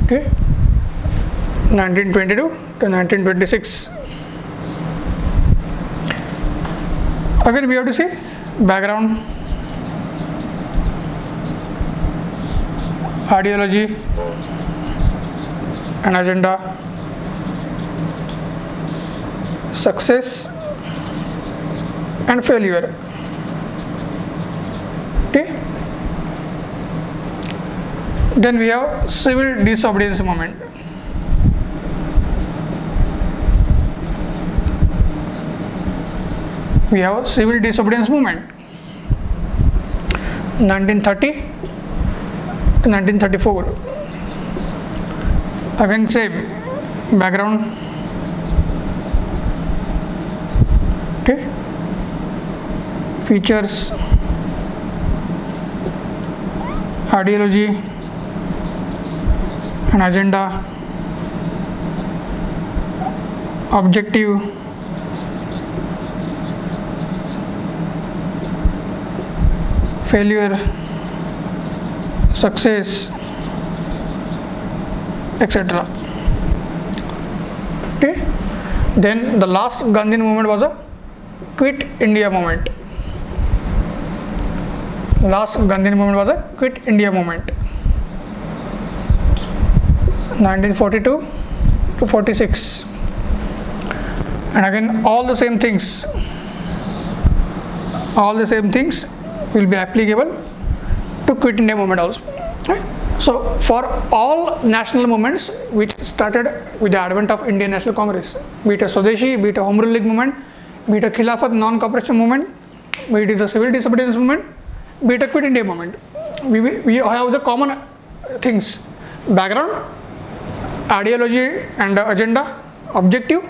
Okay, 1922 to 1926. Again, we have to see background, ideology and agenda, success and failure. Okay. Then we have civil disobedience movement. We have civil disobedience movement 1930 to 1934. Again, same background. Okay. Features, ideology and agenda, objective, failure, success, etc. Okay. Then the last Gandhian movement was a Quit India movement. Last Gandhian movement was a Quit India movement, 1942 to 46. And again, all the same things will be applicable to Quit India movement also. Okay? So for all national movements which started with the advent of Indian National Congress, be it a Swadeshi, be it a Home Rule League movement, be it a Khilafat non-cooperation movement, be it is a civil disobedience movement, be it a Quit India movement, we have the common things: background, ideology and agenda, objective,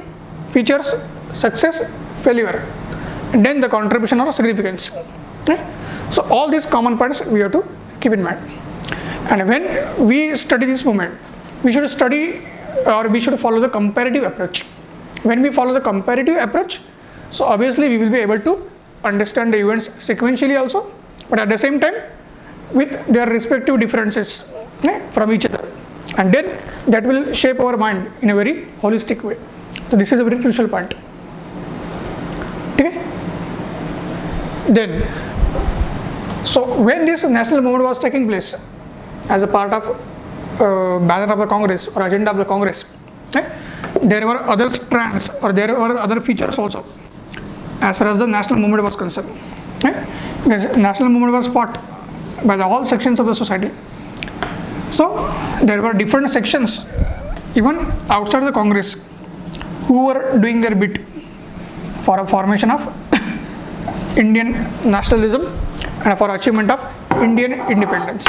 features, success, failure, and then the contribution or significance. Okay? So all these common points we have to keep in mind. And when we study this movement, we should study or we should follow the comparative approach. When we follow the comparative approach, so obviously we will be able to understand the events sequentially also, but at the same time with their respective differences, okay, from each other, and then that will shape our mind in a very holistic way. So this is a very crucial point. Okay. Then, so when this national movement was taking place as a part of banner of the Congress or agenda of the Congress, okay, there were other strands or there were other features also as far as the national movement was concerned. Okay? Because national movement was fought by all sections of the society. So there were different sections even outside the Congress who were doing their bit for a formation of Indian nationalism and for achievement of Indian independence.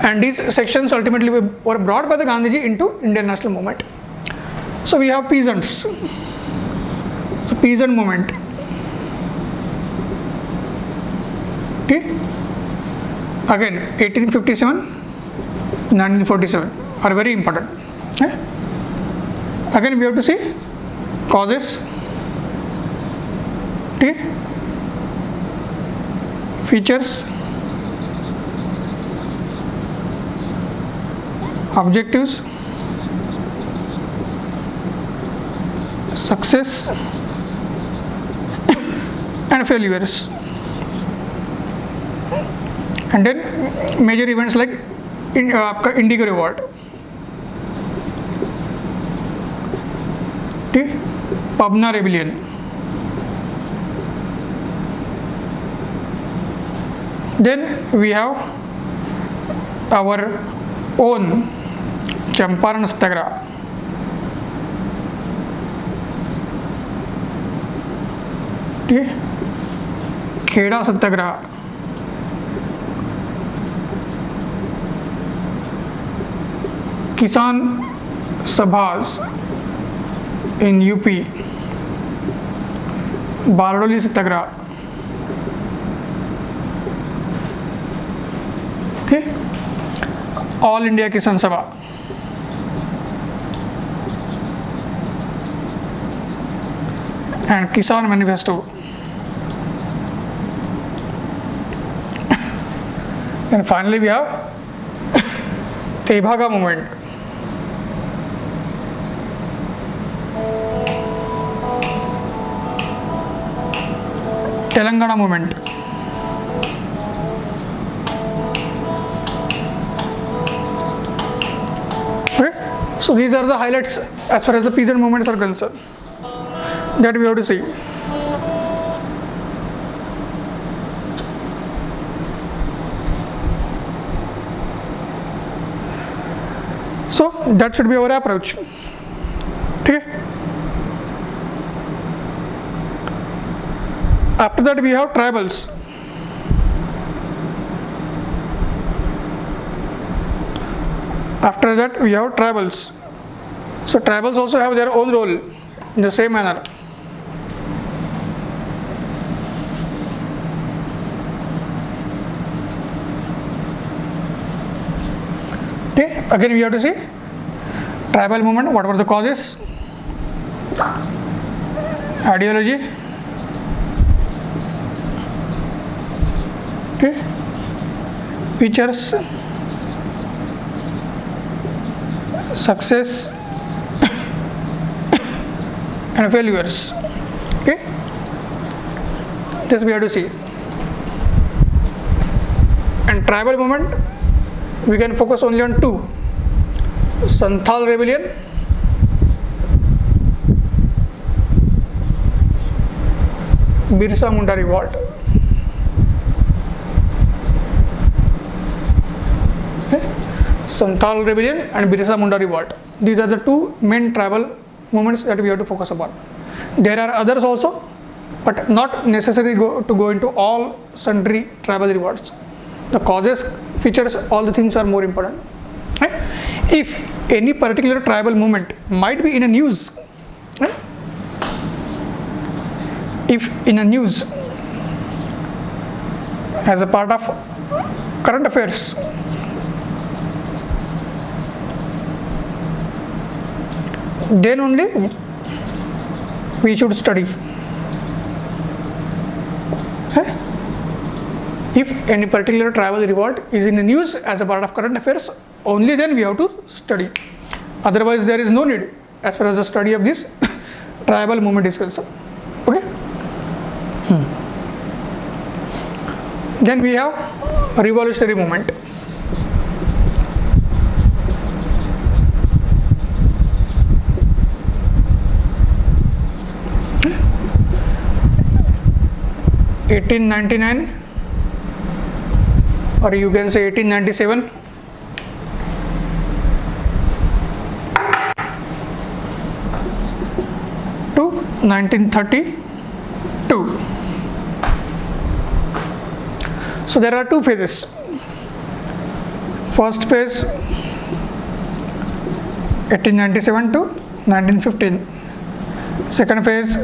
and these sections ultimately were brought by the Gandhiji into Indian national movement. So we have peasants, the peasant movement. Okay. Again, 1857, 1947 are very important. Okay. Again, we have to see causes, okay, features, objectives, success and failures, and then major events like Indigo Revolt, okay, Pabna Rebellion. Then we have our own Champaran Satyagraha. Okay. Kheda Satyagraha. Kisan Sabhas in UP. Bardoli Satyagraha. Okay. All India Kisan Sabha. And Kisan Manifesto. And finally we have Tebhaga movement. Telangana movement. Okay. So these are the highlights as far as the peasant movements are concerned that we have to see. So that should be our approach. Okay. After that we have tribals. After that we have tribals. So tribals also have their own role in the same manner. Okay. Again we have to see tribal movement, what were the causes, ideology, okay, features, success and failures. Okay, this we have to see. And tribal movement we can focus only on two: Santhal rebellion Birsa Munda revolt. Okay. Santhal rebellion and Birsa Munda revolt. These are the two main tribal movements that we have to focus upon. There are others also, but not necessary to go into all sundry tribal revolts. The causes, features, all the things are more important. Right? If any particular tribal movement might be in a news, right? If in a news as a part of current affairs, then only we should study. Okay? If any particular tribal revolt is in the news as a part of current affairs, only then we have to study. Otherwise there is no need as far as the study of this tribal movement is concerned. Okay. Then we have revolutionary movement. Okay. 1899 or you can say 1897 to 1932. So there are two phases. First phase 1897 to 1915. Second phase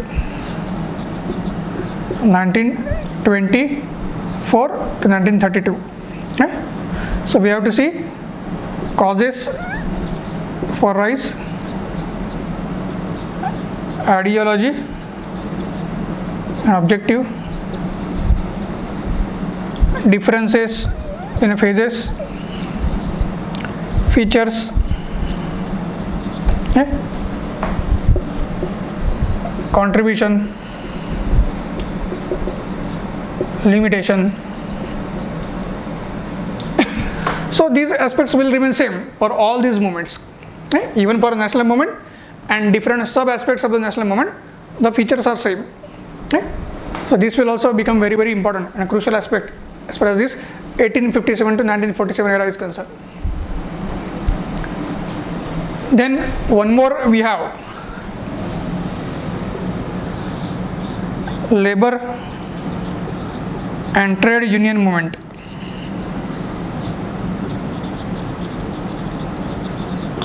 1924 to 1932. Okay? So we have to see causes for rise, ideology and objective, differences in phases, features, okay? Contribution, limitation. So these aspects will remain same for all these movements, okay? Even for national movement and different sub aspects of the national movement, the features are same, okay? So this will also become very, very important and a crucial aspect as far as this 1857 to 1947 era is concerned. Then one more we have labor and trade union movement.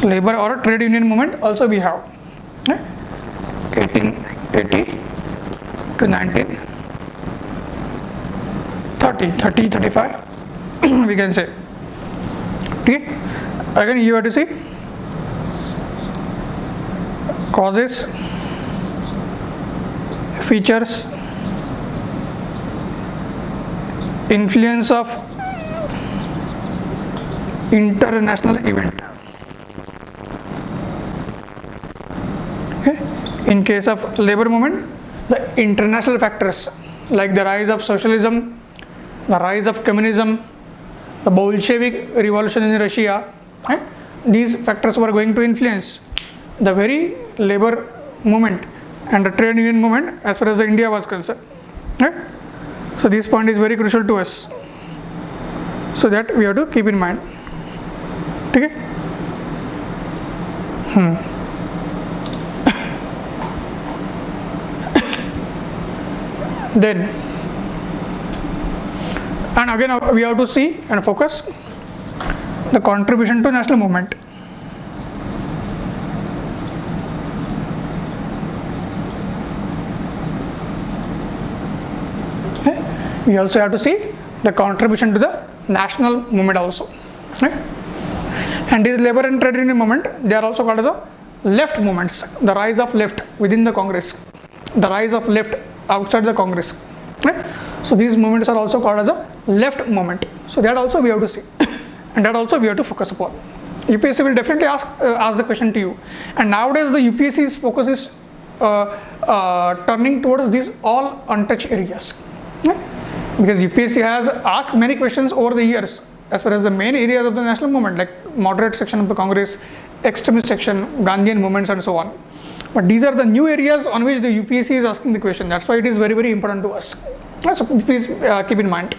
Labor or trade union movement also we have, okay? 1880 to 1930, 35 we can say, okay? Again you have to see causes, features, influence of international event. Okay? In case of labor movement, the international factors like the rise of socialism, the rise of communism, the Bolshevik revolution in Russia, okay? These factors were going to influence the very labor movement and the trade union movement as far as the India was concerned, okay? So this point is very crucial to us, so that we have to keep in mind, okay? Then and again we have to see and focus the contribution to national movement. Okay? We also have to see the contribution to the national movement also. Okay? And this labor and trade union movement, they are also called as a left movements, the rise of left within the Congress, the rise of left outside the Congress. Okay? So these movements are also called as a left movement. So that also we have to see and that also we have to focus upon. UPSC will definitely ask the question to you, and nowadays the UPSC's focus is turning towards these all untouched areas. Okay? Because UPSC has asked many questions over the years as far as the main areas of the national movement, like moderate section of the Congress, extremist section, Gandhian movements and so on. But these are the new areas on which the UPSC is asking the question. That's why it is very, very important to us. So please keep in mind.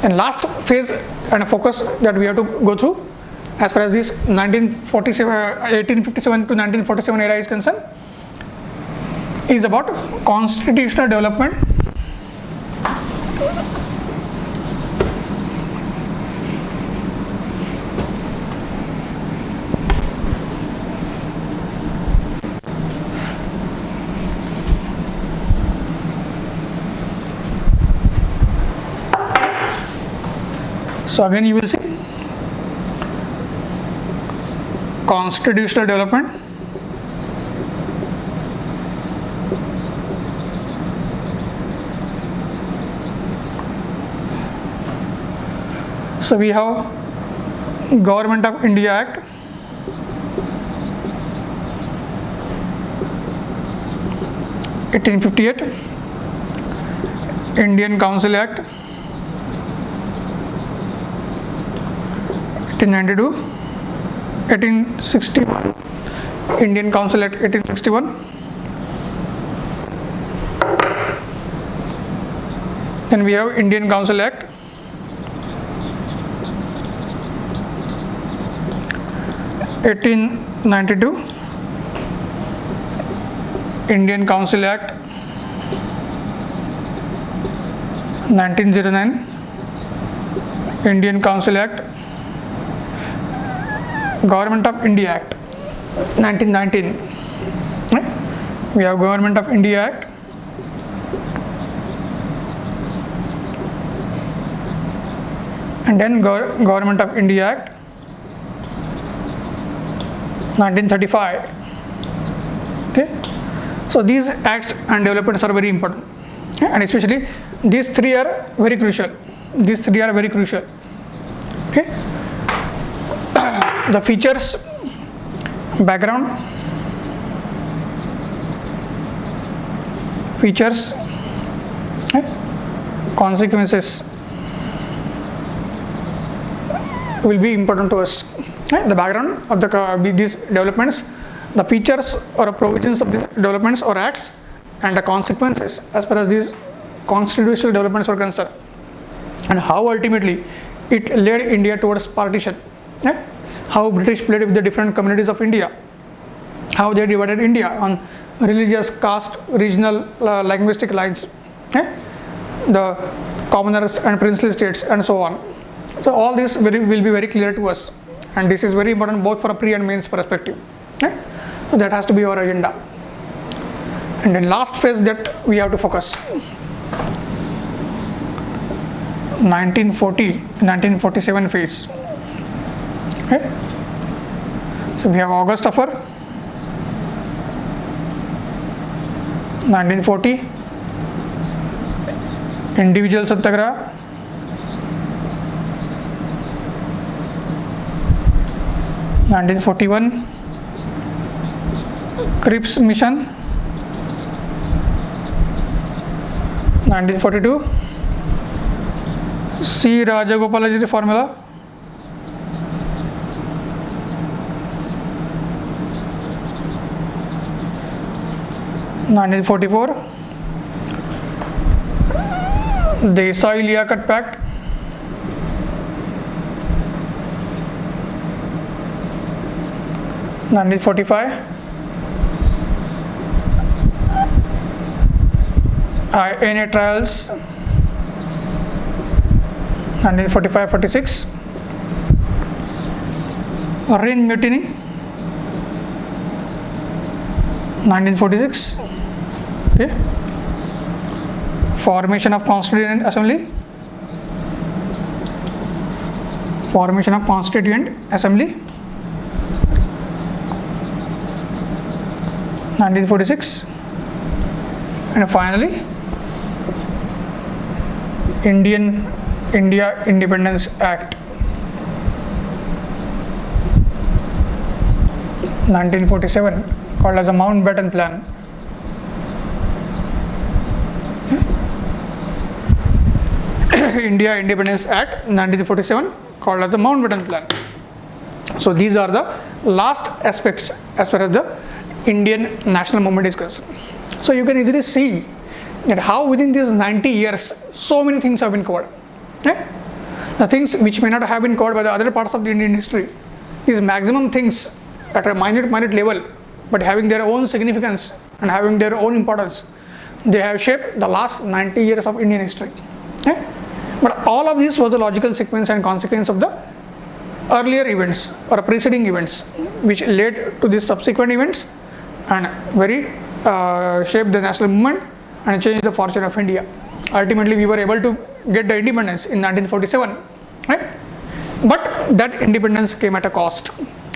And last phase and focus that we have to go through as far as this 1857 to 1947 era is concerned is about constitutional development, so again you will see constitutional development, so we have Government of India Act, (1858), Indian Council Act, 1892, 1861, Indian Council Act 1861, then we have Indian Council Act, 1892, Indian Council Act 1909, Indian Council Act, Government of India Act 1919. Right? We have Government of India Act, and then Government of India Act 1935. Okay, so these acts and developments are very important, okay? And especially these three are very crucial. Okay, the features, background, features, okay? Consequences will be important to us. Okay? The background of these developments, the features or provisions of these developments or acts, and the consequences as far as these constitutional developments were concerned, and how ultimately it led India towards partition. Okay? How British played with the different communities of India, how they divided India on religious, caste, regional, linguistic lines, okay? The commoners and princely states, and so on. So all this will be very clear to us, and this is very important both for a pre and mains perspective. Okay? So that has to be our agenda. And then last phase that we have to focus, 1947 phase. Okay? So we have August Offer, 1940, Individual Satyagraha, 1941, Cripps Mission, 1942, C. Rajagopalaji formula, 1944, Desai-Liaquat Pact, 1945, IAS trials, 1945-46, Range Mutiny, 1946. Okay. Formation of Constituent Assembly, 1946, and finally India Independence Act, 1947, called as the Mountbatten Plan. India Independence Act 1947, called as the Mountbatten Plan. So these are the last aspects as far as the Indian national movement is concerned. So you can easily see that how within these 90 years so many things have been covered. Okay? The things which may not have been covered by the other parts of the Indian history, these maximum things at a minute level, but having their own significance and having their own importance, they have shaped the last 90 years of Indian history. Okay? But all of this was the logical sequence and consequence of the earlier events or preceding events which led to these subsequent events and very shaped the national movement and changed the fortune of India. Ultimately, we were able to get the independence in 1947, right? But that independence came at a cost.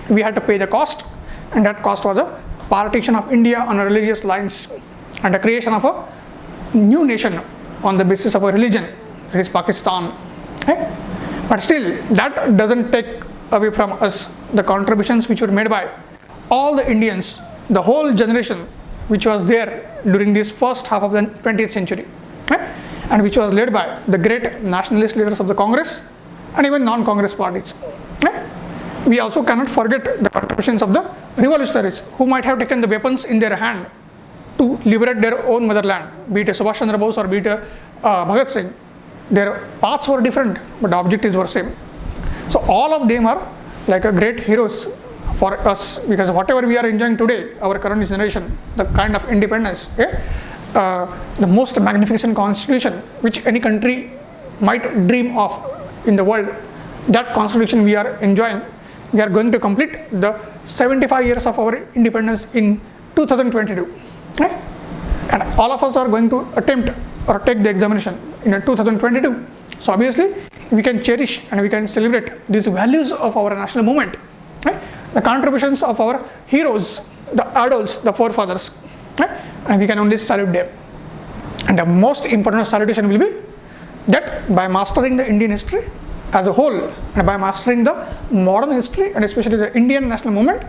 We had to pay the cost, and that cost was a partition of India on religious lines and the creation of a new nation on the basis of a religion, that is Pakistan. Okay? But still, that doesn't take away from us the contributions which were made by all the Indians, the whole generation which was there during this first half of the 20th century, okay? And which was led by the great nationalist leaders of the Congress and even non-Congress parties. Okay? We also cannot forget the contributions of the revolutionaries who might have taken the weapons in their hand to liberate their own motherland, be it Subhash Chandra Bose or be it Bhagat Singh. Their paths were different, but the objectives were same. So all of them are like a great heroes for us, because whatever we are enjoying today, our current generation, the kind of independence, the most magnificent constitution which any country might dream of in the world, that constitution we are enjoying. We are going to complete the 75 years of our independence in 2022. Right? And all of us are going to attempt or take the examination in 2022. So obviously, we can cherish and we can celebrate these values of our national movement, right? The contributions of our heroes, the adults, the forefathers, right? And we can only salute them. And the most important salutation will be that by mastering the Indian history as a whole, and by mastering the modern history and especially the Indian national movement,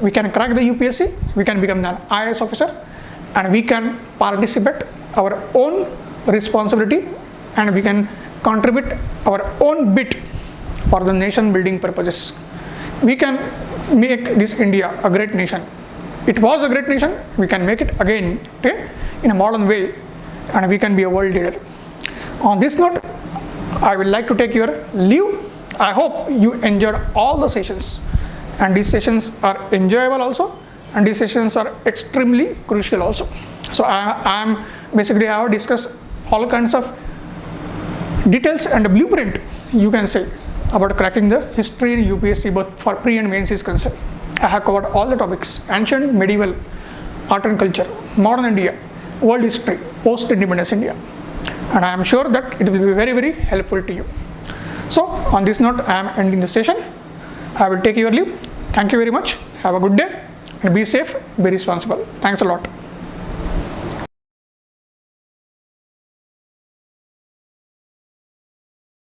we can crack the UPSC, we can become an IAS officer, and we can participate our own responsibility, and we can contribute our own bit for the nation building purposes. We can make this India a great nation. It was a great nation, we can make it again, okay, in a modern way, and we can be a world leader. On this note, I would like to take your leave. I hope you enjoyed all the sessions, and these sessions are enjoyable also, and these sessions are extremely crucial also. So I am basically, I have discussed all kinds of details and blueprint, you can say, about cracking the history in UPSC both for pre and mains is concerned. I have covered all the topics: ancient, medieval, art and culture, modern India, world history, post-independence India, and I am sure that it will be very, very helpful to you. So on this note, I am ending the session. I will take your leave. Thank you very much. Have a good day and be safe, be responsible. Thanks a lot.